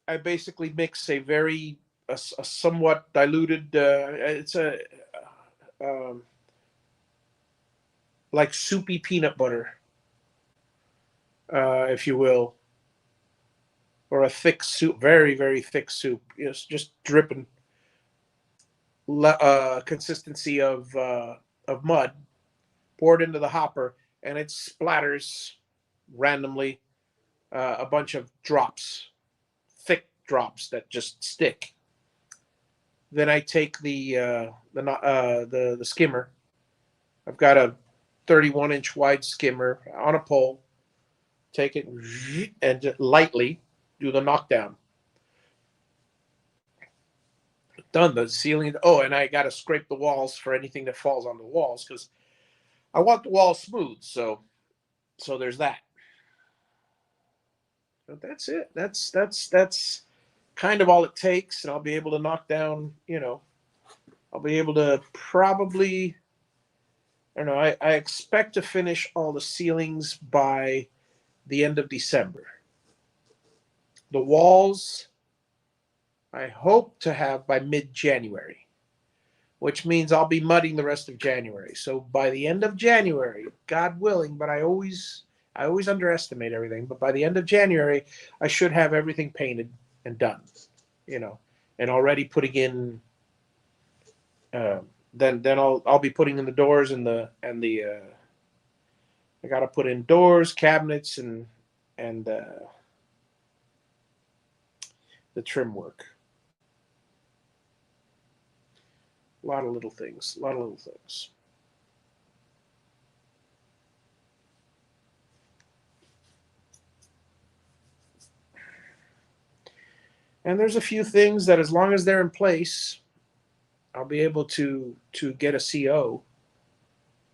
I basically mix a somewhat diluted. It's a like soupy peanut butter, if you will, or a thick soup, very very thick soup. It's just dripping consistency of mud poured into the hopper, and it splatters randomly a bunch of drops, thick drops that just stick. Then I take the skimmer. I've got a 31-inch wide skimmer on a pole. Take it and just lightly do the knockdown. Done the ceiling. Oh, and I got to scrape the walls for anything that falls on the walls because I want the walls smooth. So there's that. But that's it. That's kind of all it takes, and I'll be able to knock down. I'll be able to probably. I don't know. I expect to finish all the ceilings by the end of December. The walls, I hope to have by mid-January, which means I'll be mudding the rest of January. So by the end of January, God willing, but I always underestimate everything. But by the end of January, I should have everything painted and done, and already putting in. Then I'll be putting in the doors and the I got to put in doors, cabinets, and the trim work. A lot of little things. And there's a few things that, as long as they're in place, I'll be able to get a CO.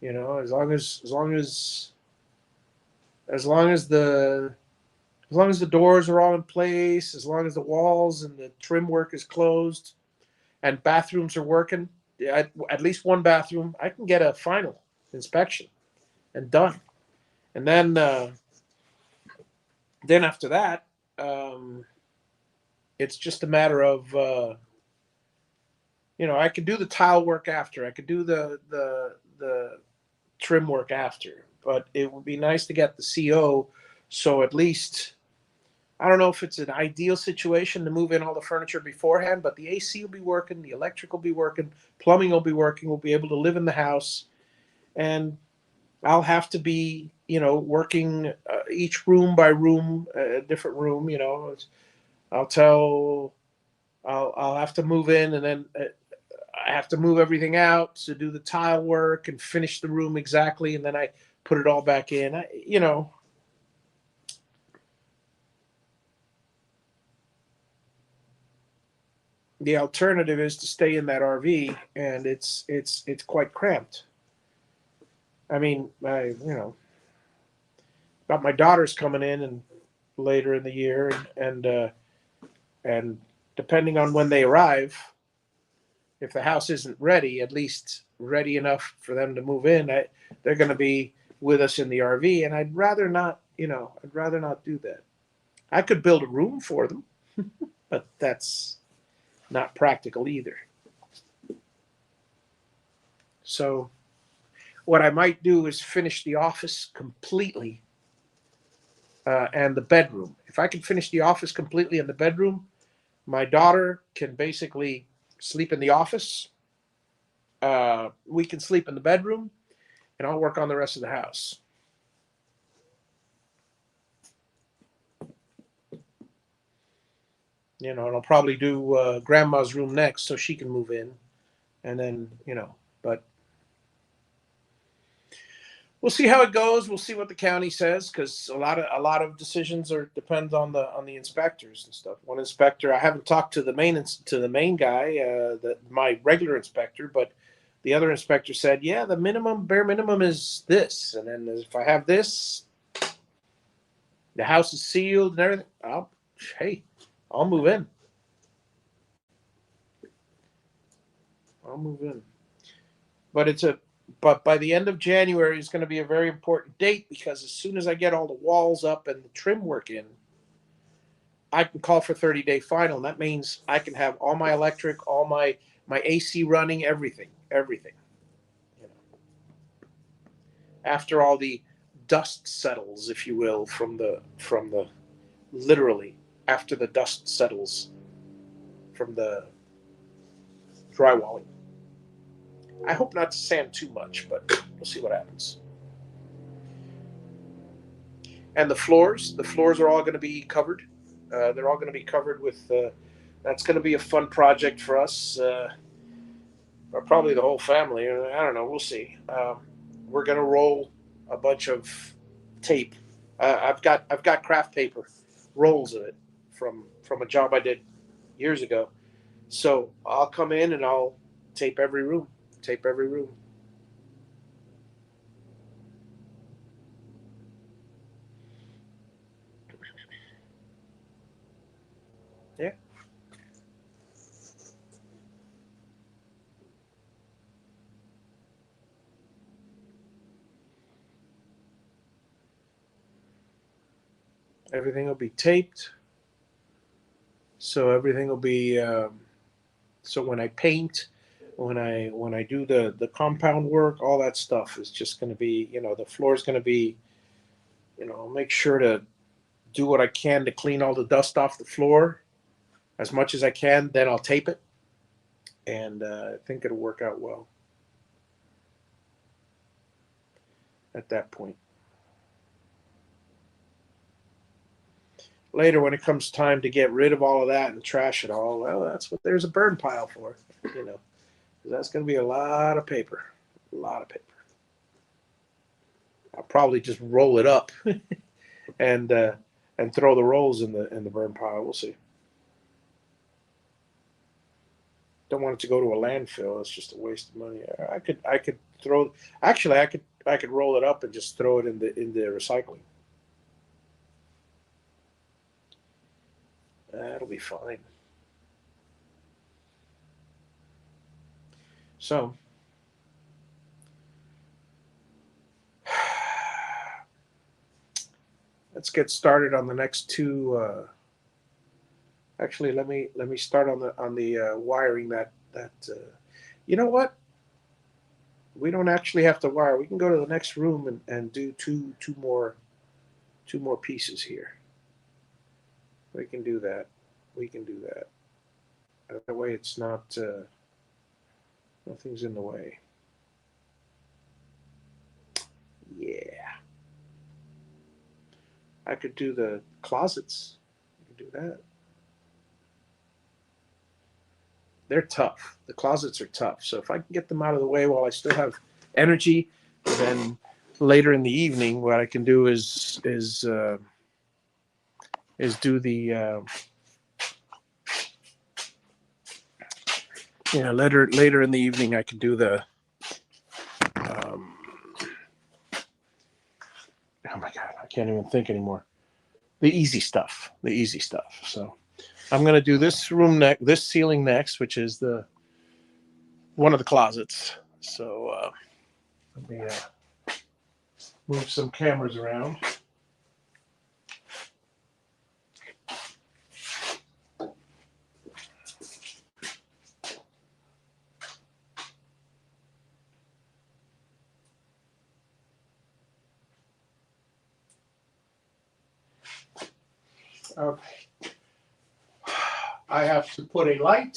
As long as the doors are all in place, as long as the walls and the trim work is closed, and bathrooms are working, at least one bathroom, I can get a final inspection and done. And then after that, it's just a matter of I could do the tile work after. I could do the trim work after, but it would be nice to get the CO. So at least, I don't know if it's an ideal situation to move in all the furniture beforehand, but the AC will be working, the electric will be working, plumbing will be working. We'll be able to live in the house, and I'll have to be, working each room by room, a different room. I'll have to move in, and then I have to move everything out to do the tile work and finish the room exactly, and then I put it all back in. The alternative is to stay in that RV, and it's quite cramped. I mean, got my daughters coming in and later in the year, and depending on when they arrive, if the house isn't ready, at least ready enough for them to move in, they're going to be with us in the RV, and I'd rather not do that. I could build a room for them, but that's not practical either. So what I might do is finish the office completely and the bedroom. If I can finish the office completely and the bedroom, My daughter can basically sleep in the office. We can sleep in the bedroom, and I'll work on the rest of the house. And I'll probably do grandma's room next so she can move in, and then but we'll see how it goes. We'll see what the county says, because a lot of decisions depend on the inspectors and stuff. One inspector, I haven't talked to the main guy, my regular inspector, but the other inspector said, yeah, the bare minimum is this, and then if I have this, the house is sealed and everything. Hey, I'll move in. I'll move in. But but by the end of January is going to be a very important date, because as soon as I get all the walls up and the trim work in, I can call for 30-day final. And that means I can have all my electric, all my AC running, everything. You know, after all the dust settles, if you will, from the literally after the dust settles from the drywalling. I hope not to sand too much, but we'll see what happens. And the floors are all going to be covered. They're all going to be covered with. That's going to be a fun project for us, or probably the whole family. I don't know. We'll see. We're going to roll a bunch of tape. I've got craft paper, rolls of it from a job I did years ago. So I'll come in and I'll tape every room. Tape every room. Yeah. Everything will be taped. So everything will be. So when I paint, when I do the compound work, all that stuff is just going to be. The floor is going to be. I'll make sure to do what I can to clean all the dust off the floor as much as I can. Then I'll tape it, and I think it'll work out well at that point. Later, when it comes time to get rid of all of that and trash it all, well, that's what there's a burn pile for. You know, that's going to be a lot of paper, a lot of paper. I'll probably just roll it up and throw the rolls in the burn pile. We'll see. Don't want it to go to a landfill. It's just a waste of money. I could throw. Actually, I could roll it up and just throw it in the recycling. That'll be fine. So let's get started on the next two. Actually, let me start on the wiring that. You know what? We don't actually have to wire. We can go to the next room and do two more pieces here. We can do that. We can do that. That way, it's not nothing's in the way. Yeah, I could do the closets. I could do that. They're tough. The closets are tough. So if I can get them out of the way while I still have energy, then later in the evening, what I can do is do the later in the evening I can do the um, oh my god, I can't even think anymore. The easy stuff. The easy stuff. So I'm gonna do this ceiling next, which is the one of the closets. So let me move some cameras around. Okay. I have to put a light,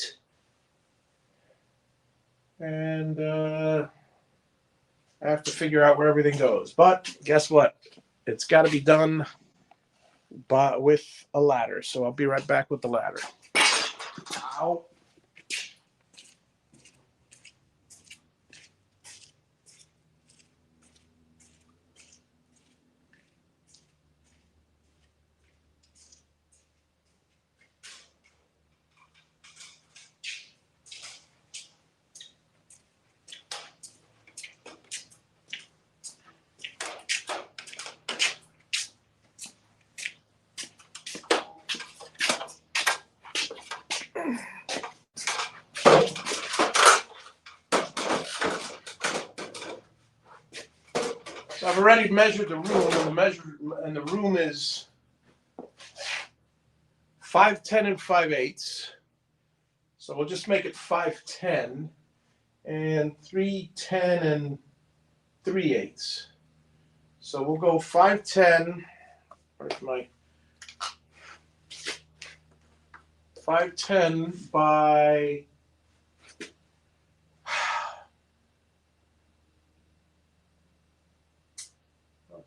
and I have to figure out where everything goes. But guess what? It's got to be done with a ladder. So I'll be right back with the ladder. Ow. So I've already measured the room, and the room is 5'10" and 5/8. So we'll just make it 5'10" and 3'10" and 3/8. So we'll go 5'10". Where's my 5'10" by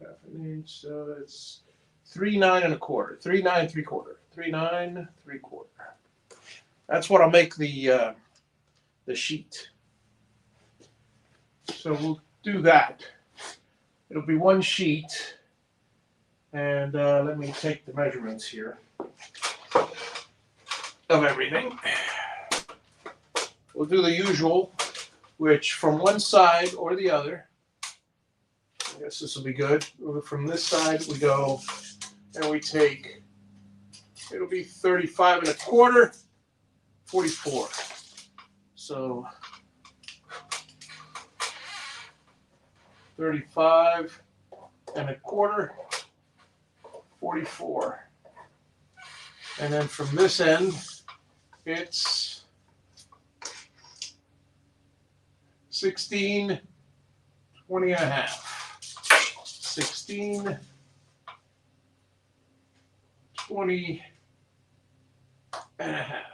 half an inch, so it's 3'9 1/4, 3'9 3/4, 3'9 3/4. That's what I'll make the sheet. So we'll do that. It'll be one sheet, and let me take the measurements here of everything. We'll do the usual, which from one side or the other. I guess this will be good. From this side we go, and we take, it'll be 35 1/4, 44. So 35 1/4, 44. And then from this end, it's 16 20 1/2. 16 20 1/2.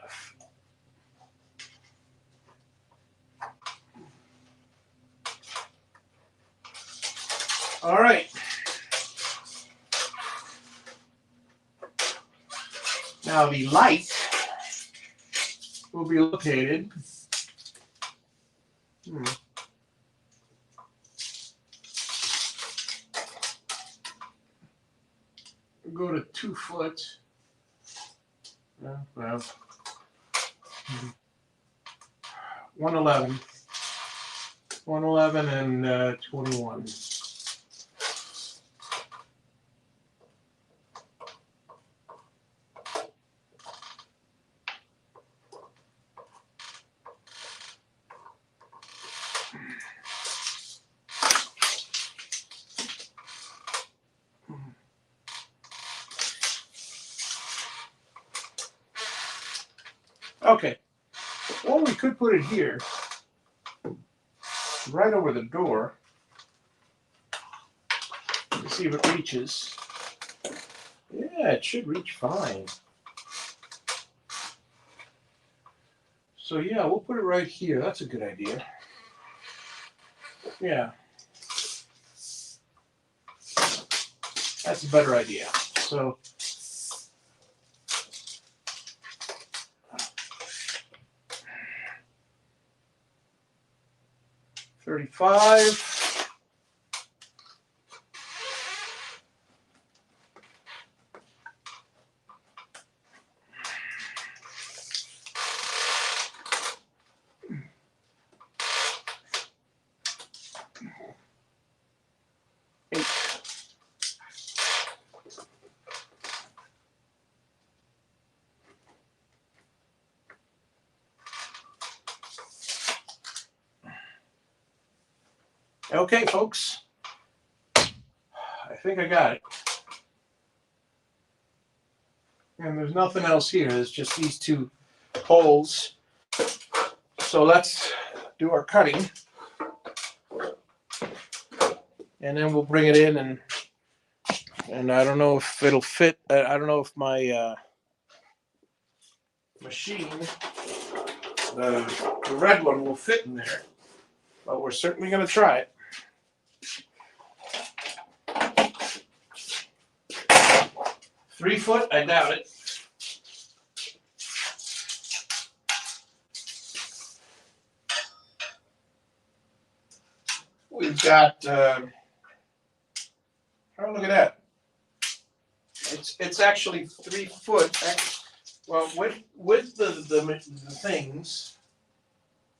All right. Now the light will be located. Go to 2 foot. Well, 111. 111 and 21. Okay, or we could put it here, right over the door, to see if it reaches. Yeah, it should reach fine. So yeah, we'll put it right here. That's a good idea. Yeah. That's a better idea. So $35. Okay, folks, I think I got it. And there's nothing else here. There's just these 2 holes. So let's do our cutting. And then we'll bring it in, and I don't know if it'll fit. I don't know if my machine, the red one will fit in there, but we're certainly going to try it. Three foot, I doubt it. We've got, oh, look at that. It's actually 3 foot. Well, with the things,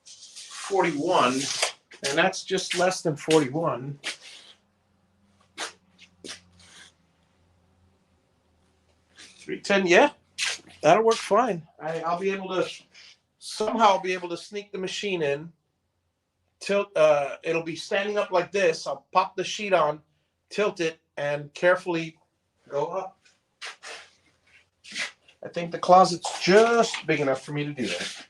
41, and that's just less than 41. $310, yeah, that'll work fine. I'll be able to somehow sneak the machine in. Tilt. It'll be standing up like this. I'll pop the sheet on, tilt it, and carefully go up. I think the closet's just big enough for me to do that.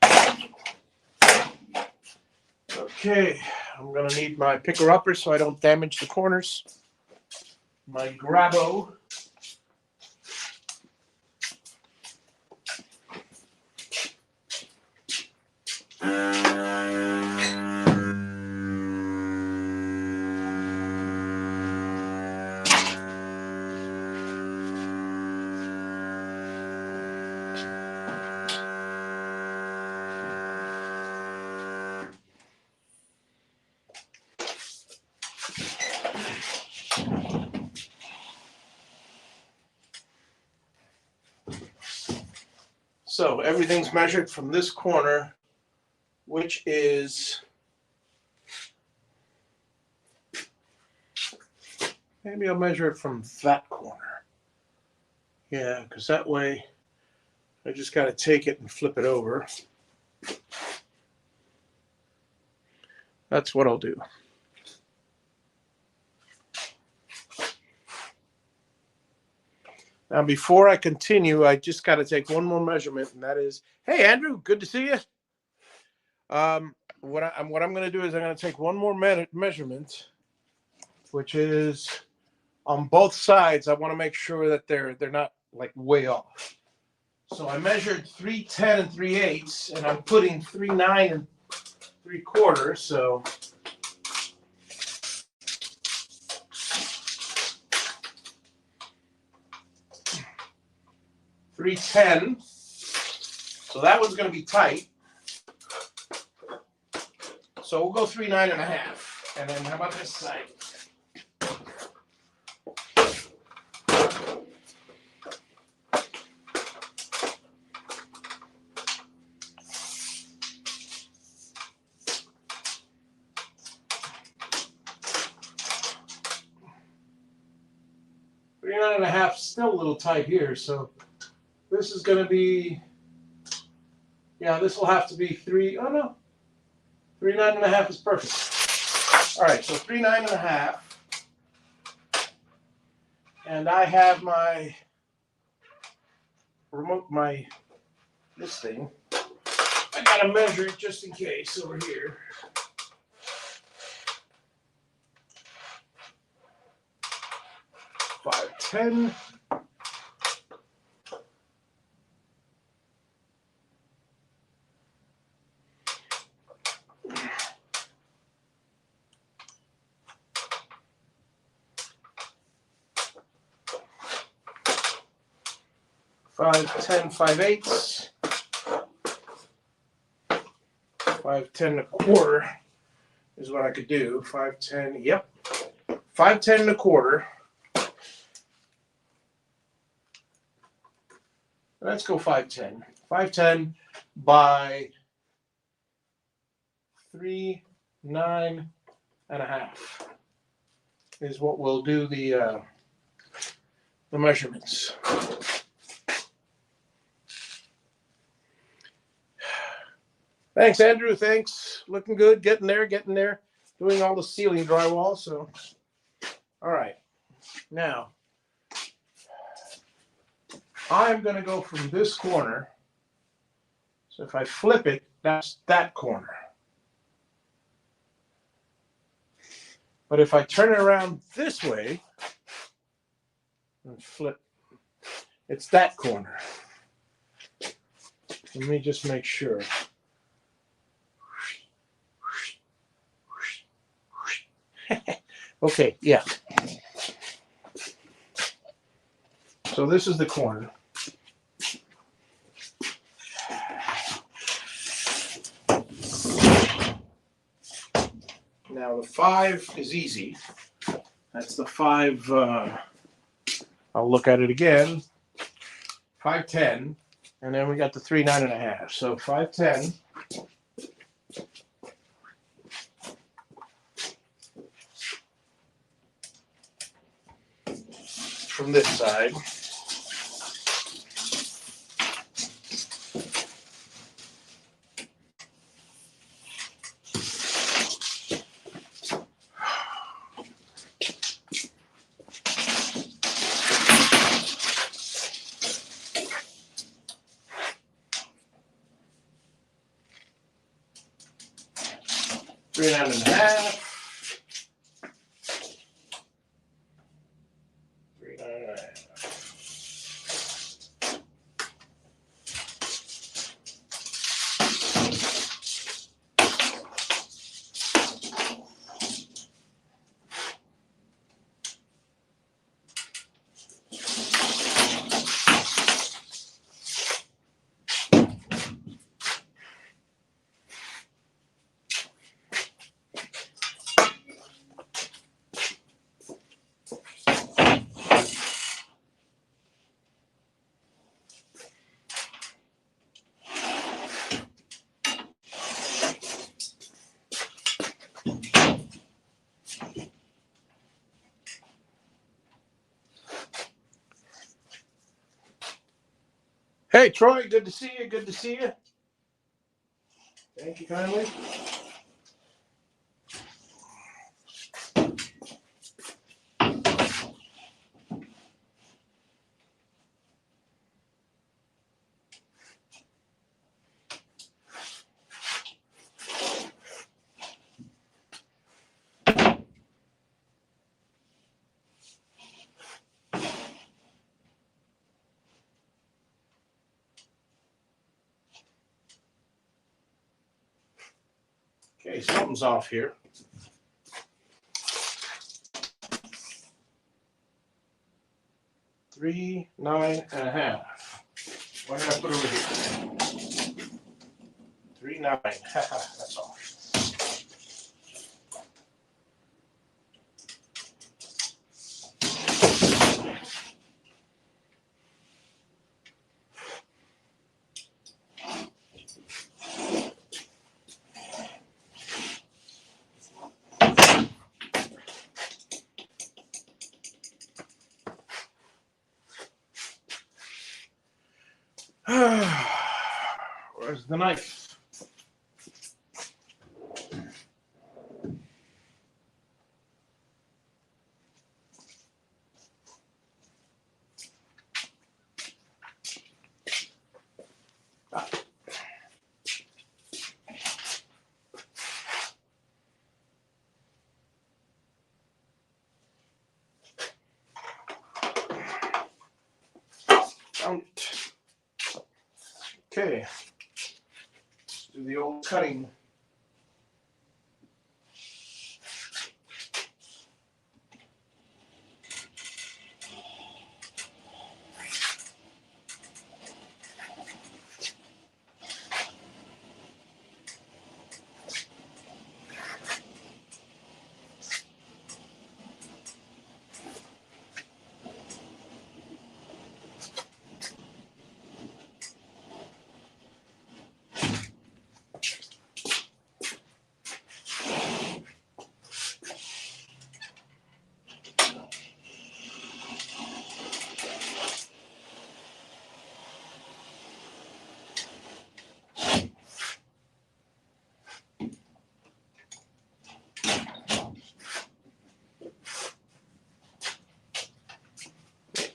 Okay, I'm gonna need my picker-upper so I don't damage the corners. My grabbo. So everything's measured from this corner, which is, maybe I'll measure it from that corner. Yeah, because that way I just got to take it and flip it over. That's what I'll do. Now, before I continue, I just got to take one more measurement, and that is, hey, Andrew, good to see you. What I'm going to do is I'm going to take one more measurement, which is on both sides. I want to make sure that they're not like way off. So I measured 310 and 3/8, and I'm putting 3.9 and 3/4. So. $310. So that one's going to be tight. So we'll go 3.9 1/2. And then how about this side? $3.9 1/2, still a little tight here, so this is going to be, yeah, this will have to be 3.9 1/2 is perfect. All right, so 3.9 1/2. And I have my remote, this thing. I got to measure it just in case over here. $510. $510 5/8. $510 1/4 is what I could do. $510, yep. $510 1/4. Let's go $510. $510 by 3.9 1/2 is what we'll do the measurements. Thanks, Andrew. Thanks. Looking good. Getting there. Doing all the ceiling drywall. So, all right. Now, I'm going to go from this corner. So if I flip it, that's that corner. But if I turn it around this way and flip, it's that corner. Let me just make sure. Okay, yeah. So this is the corner. Now the 5 is easy. That's the 5. I'll look at it again. 5'10", and then we got the 3 9.5. So 5'10". From this side. Three 9.5. 3 9.5. Hey, Troy, good to see you. Good to see you. Thank you kindly. Okay, something's off here. Three 9.5. Why did I put over here? 3 9. That's off. Where's the knife? Found it. Okay. Let's do the old cutting.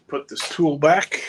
Put this tool back.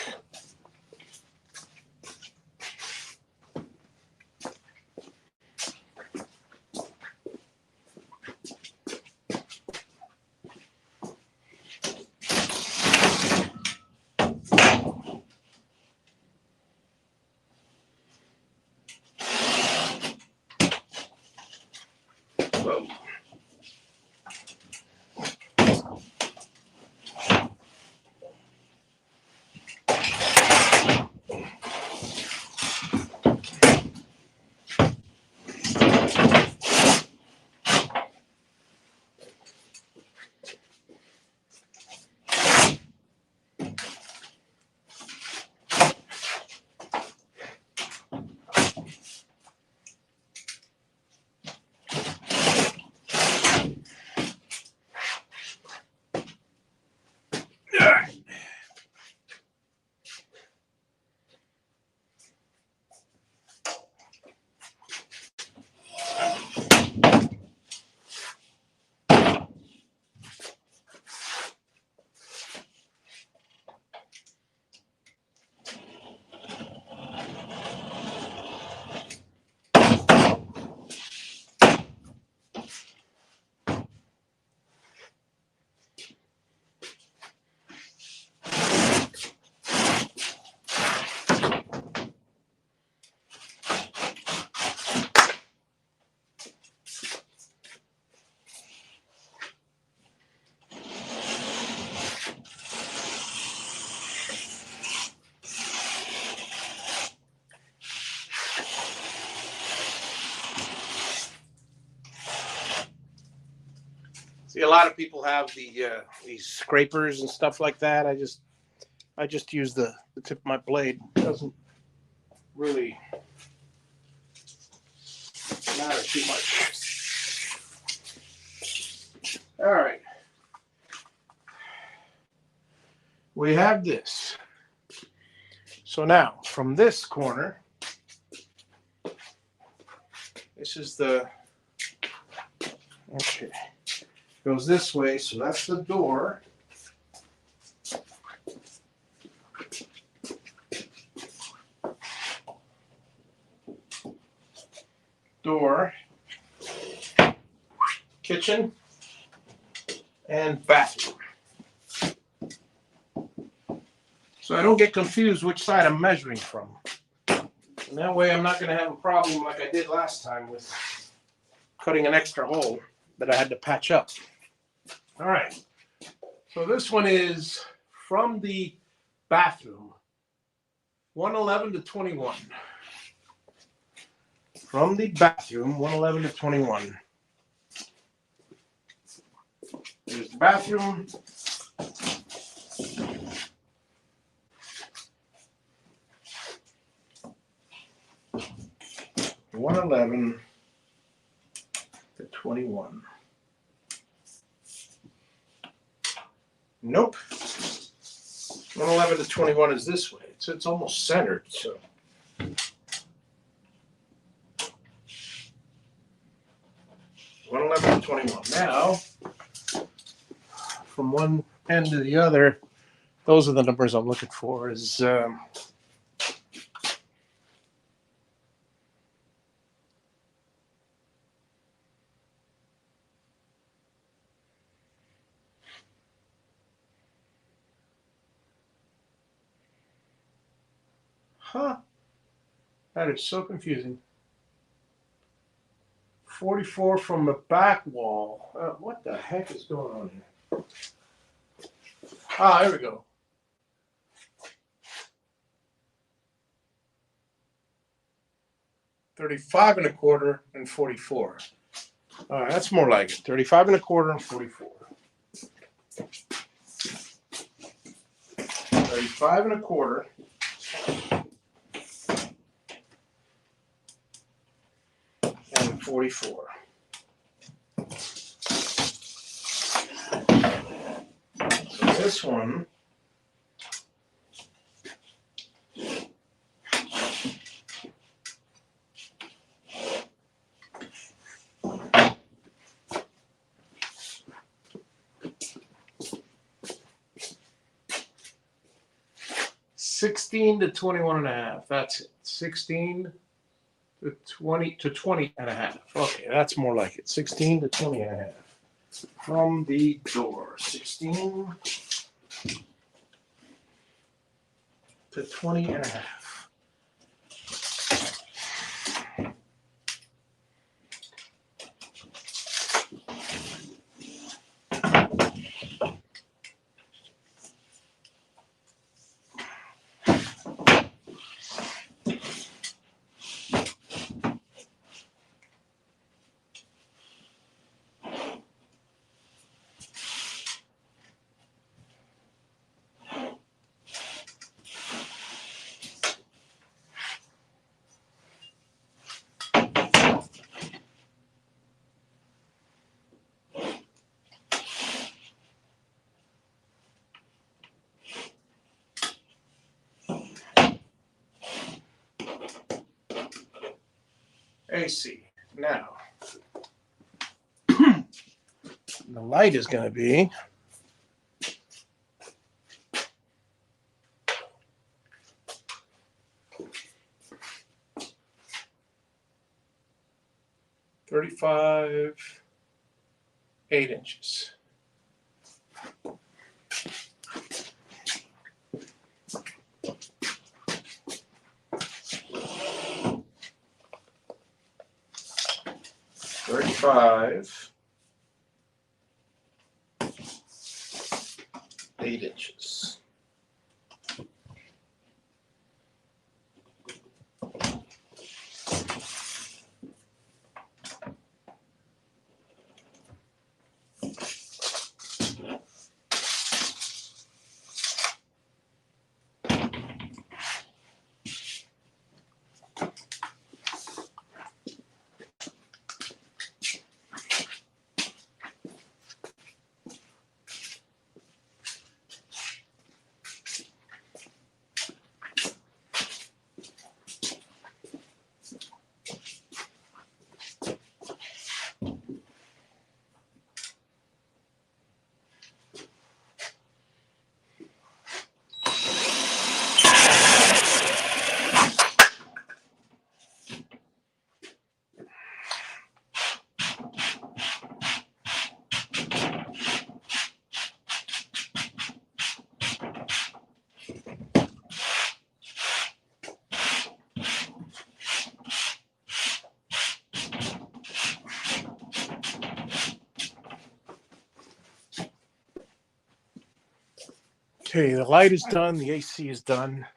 See, a lot of people have these scrapers and stuff like that. I just use the tip of my blade. It doesn't really matter too much. All right. We have this. So now, from this corner, this is the, okay, goes this way, so that's the door. Door, kitchen, and bathroom. So I don't get confused which side I'm measuring from. And that way I'm not going to have a problem like I did last time with cutting an extra hole that I had to patch up. All right. So this one is from the bathroom, 111 to 21. From the bathroom, 111 to 21. There's the bathroom. (111) to 21. Nope. 111 to 21 is this way. It's almost centered, so. (111 to 21. Now, from one end to the other, those are the numbers I'm looking for. Is that is so confusing. 44 from the back wall. What the heck is going on here? Here we go. (35.25) and 44. All right, that's more like it. 35.25 and 44. 35.25 and 44. So this one (16 to 21.5). That's it. 16 to 20.5. Okay, that's more like it. 16 to 20.5. From the door. 16 to 20.5. AC. Now, the light is going to be (35) 8 inches. (35) 8 inches. Okay, the light is done, the AC is done.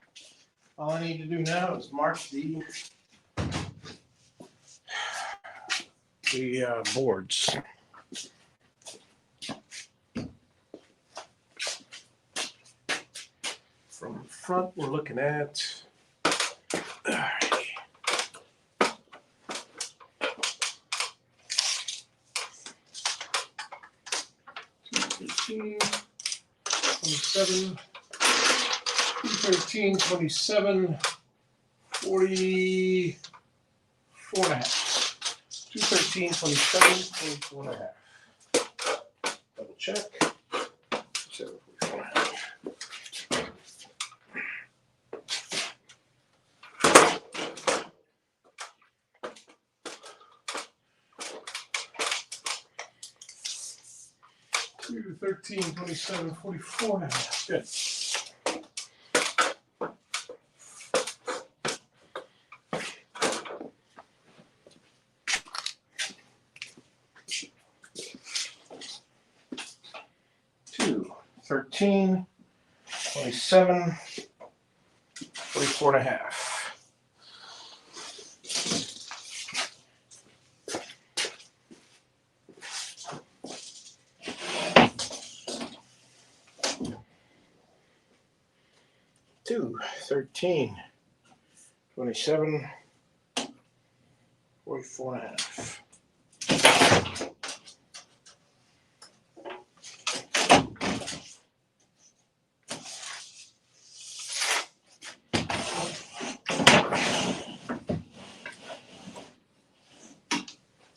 All I need to do now is mark the boards. From the front, we're looking at 13, 27, 13, 27, 44 and a half. 213, 27, 44 and a half. Double check. 7, 44 and a half. Two, 13, 27, 44 and a half. Good. Two, 13, 27, 44 and a half. Two, 13, 27, 44 and a half.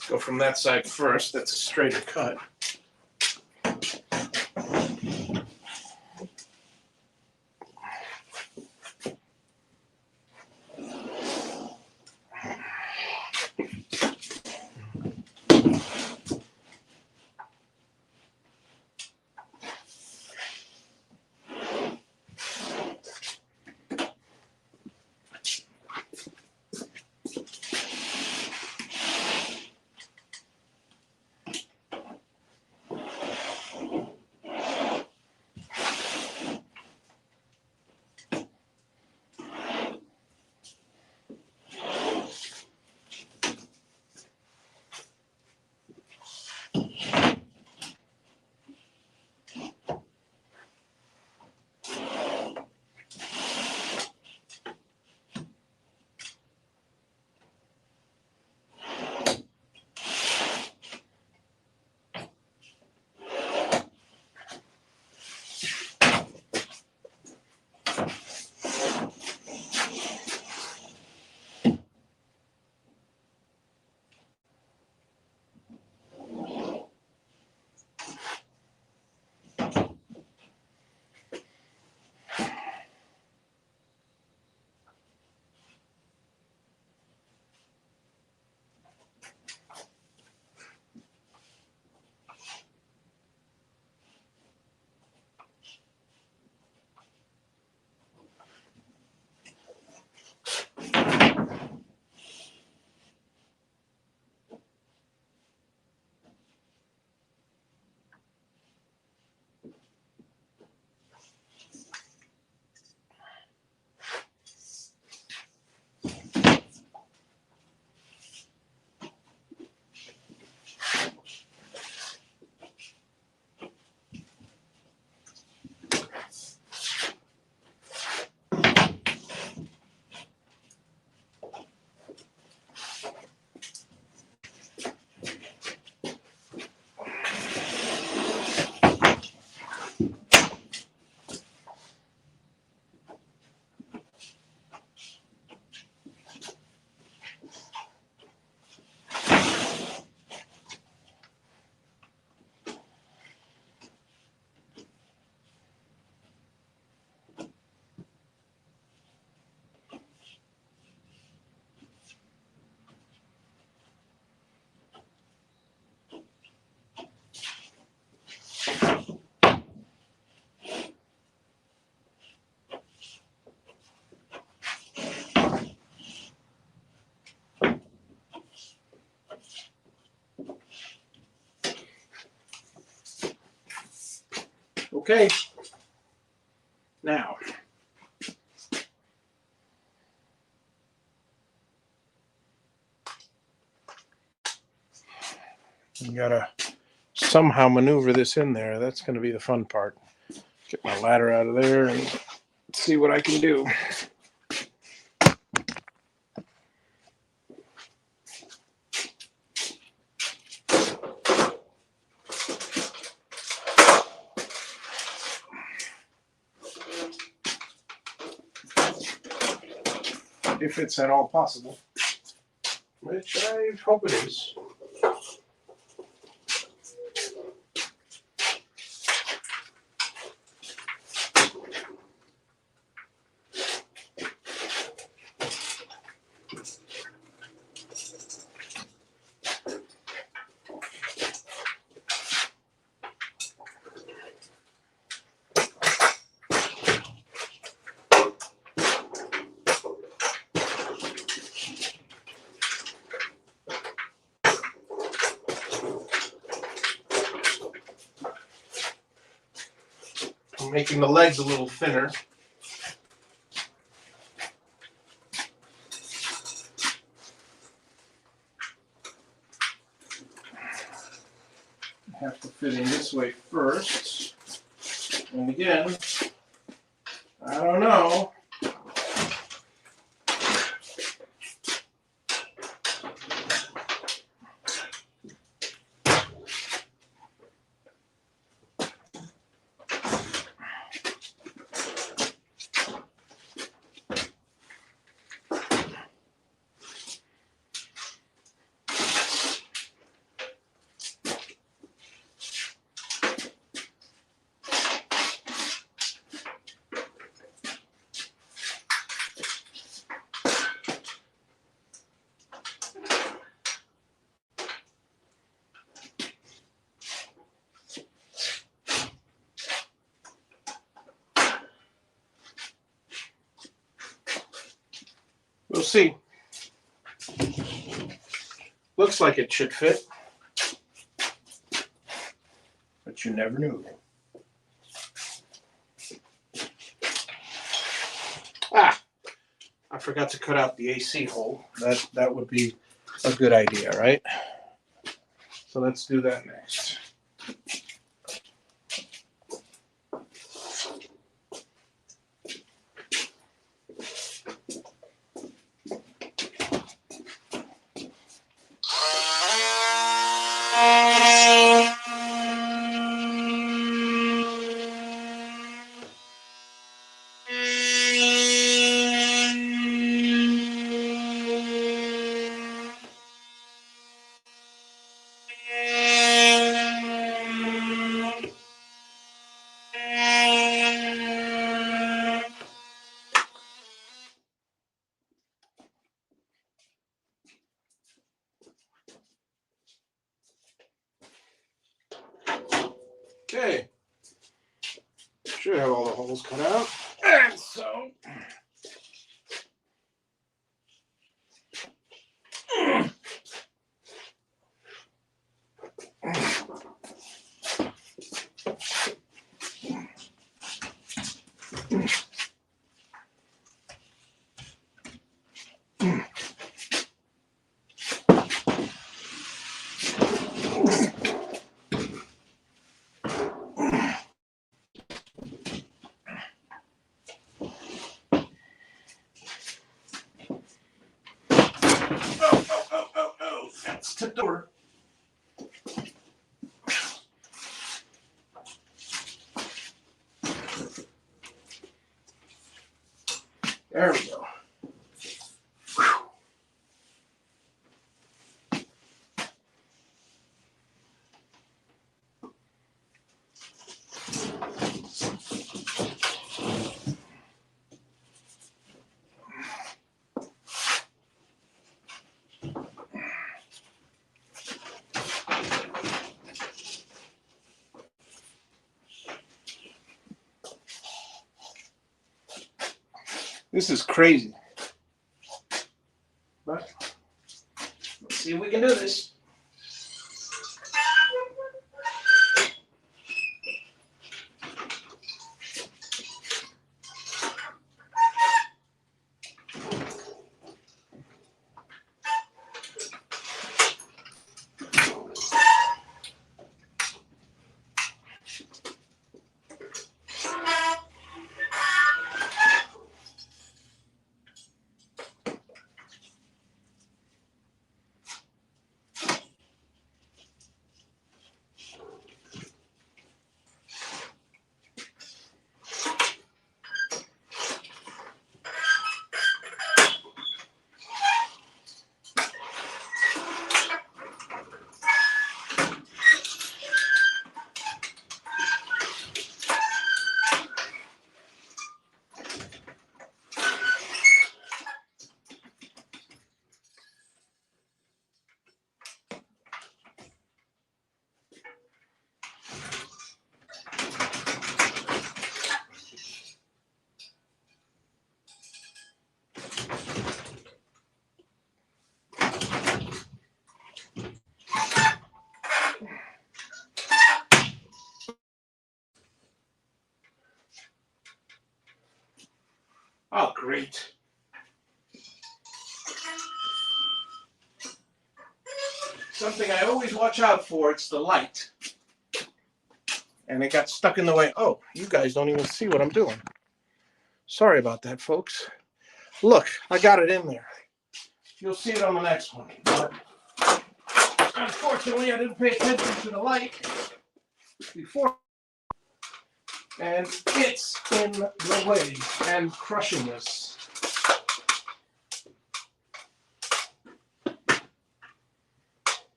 Go from that side first. That's a straighter cut. Okay, You gotta somehow maneuver this in there. That's going to be the fun part. Get my ladder out of there and see what I can do. If it's at all possible, which I hope it is. I'm making the legs a little thinner. I have to fit in this way first. And again, I don't know. We'll see. Looks like it should fit, but you never knew. Ah, I forgot to cut out the AC hole. That would be a good idea, right? So let's do that next. Okay, should have all the holes cut out. And so, that's tipped over. There we go. This is crazy. But let's see if we can do this. great. Something I always watch out for, it's the light. And it got stuck in the way. Oh, you guys don't even see what I'm doing. Sorry about that, folks. Look, I got it in there. You'll see it on the next one. But unfortunately, I didn't pay attention to the light before. And it's in the way and crushing this.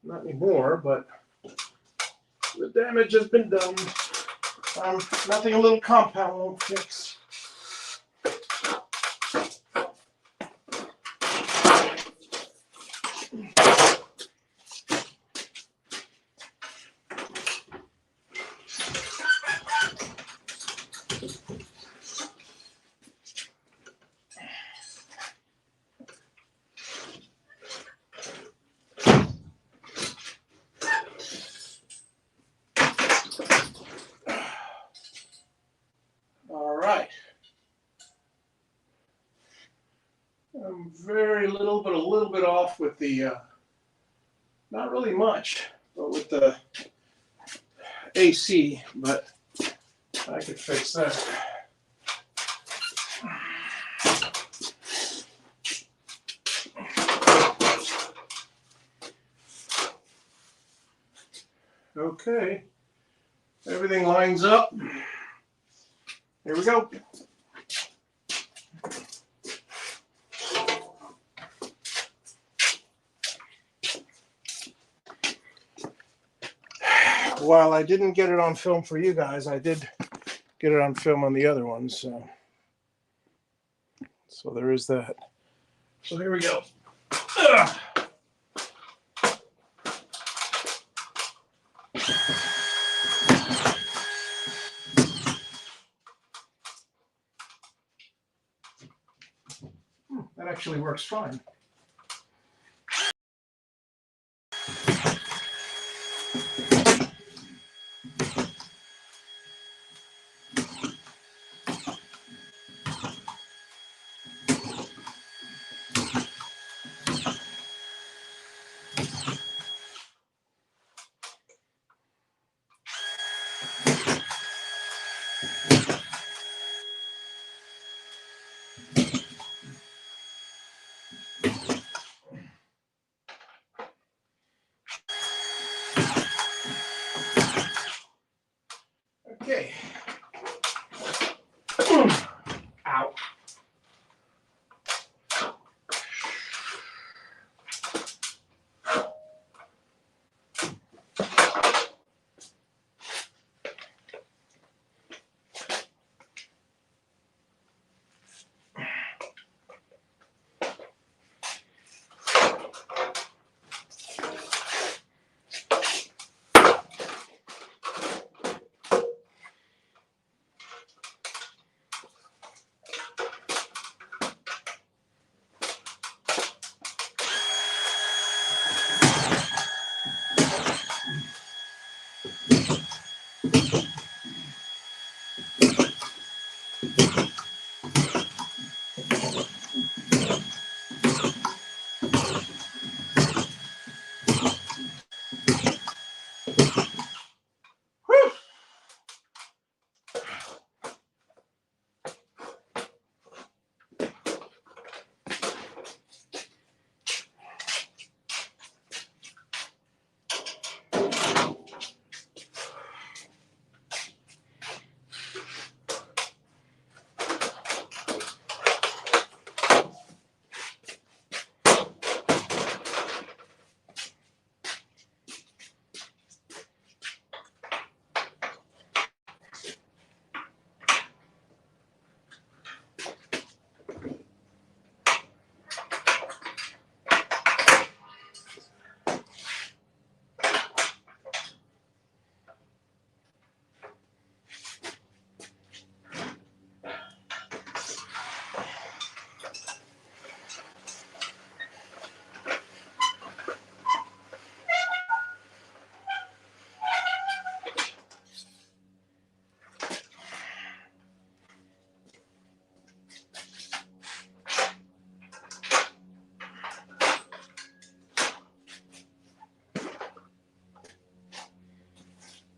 Not anymore, but the damage has been done. Nothing a little compound won't fix. All right. I'm very little, but a little bit off with the, not really much, but with the AC, but I could fix that. Okay, everything lines up. Here we go. While I didn't get it on film for you guys, I did get it on film on the other ones, so there is that. So here we go. Ugh. That actually works fine.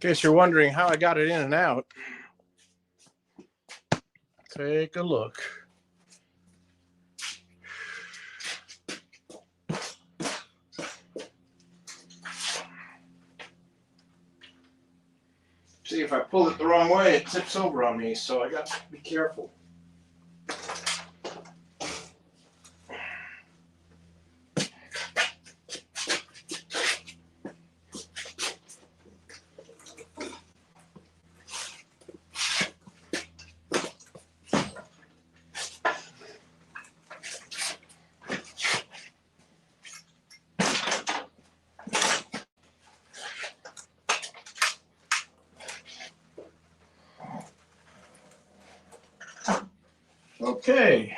case you're wondering how I got it in and out, take a look. See, if I pull it the wrong way, it tips over on me, so I got to be careful. Okay.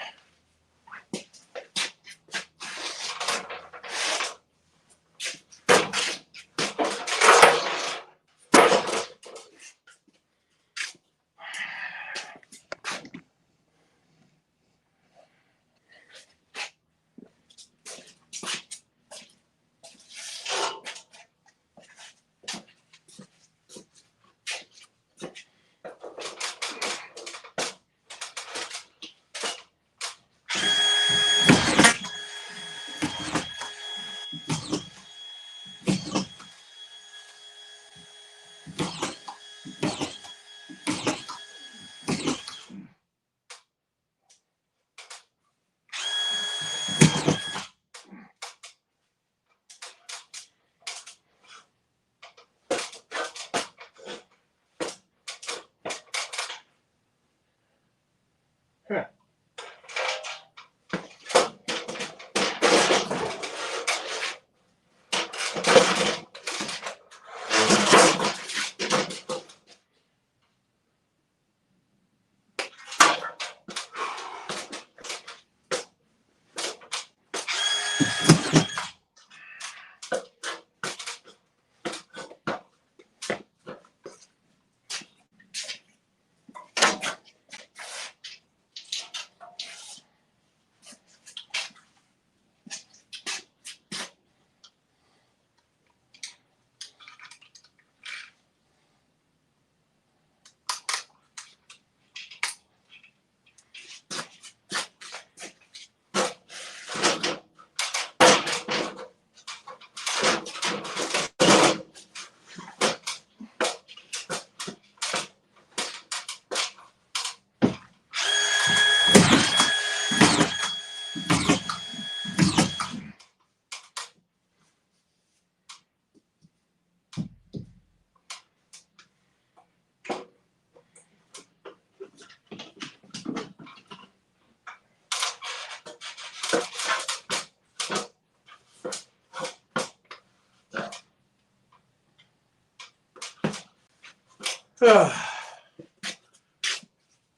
Huh.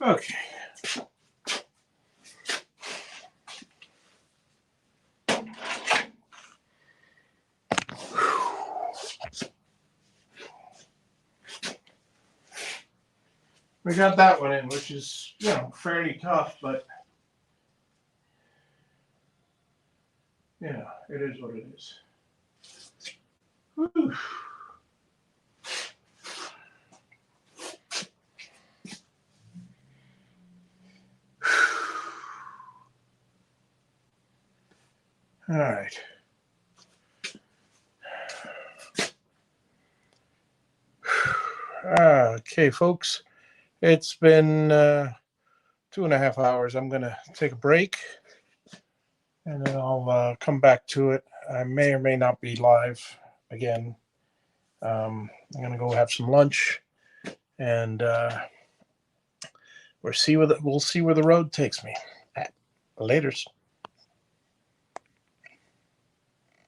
Okay. We got that one in, which is, fairly tough, but, it is what it is. Whew. All right. Okay, folks. It's been 2.5 hours. I'm going to take a break, and then I'll come back to it. I may or may not be live again. I'm going to go have some lunch, and we'll see where the road takes me. Laters.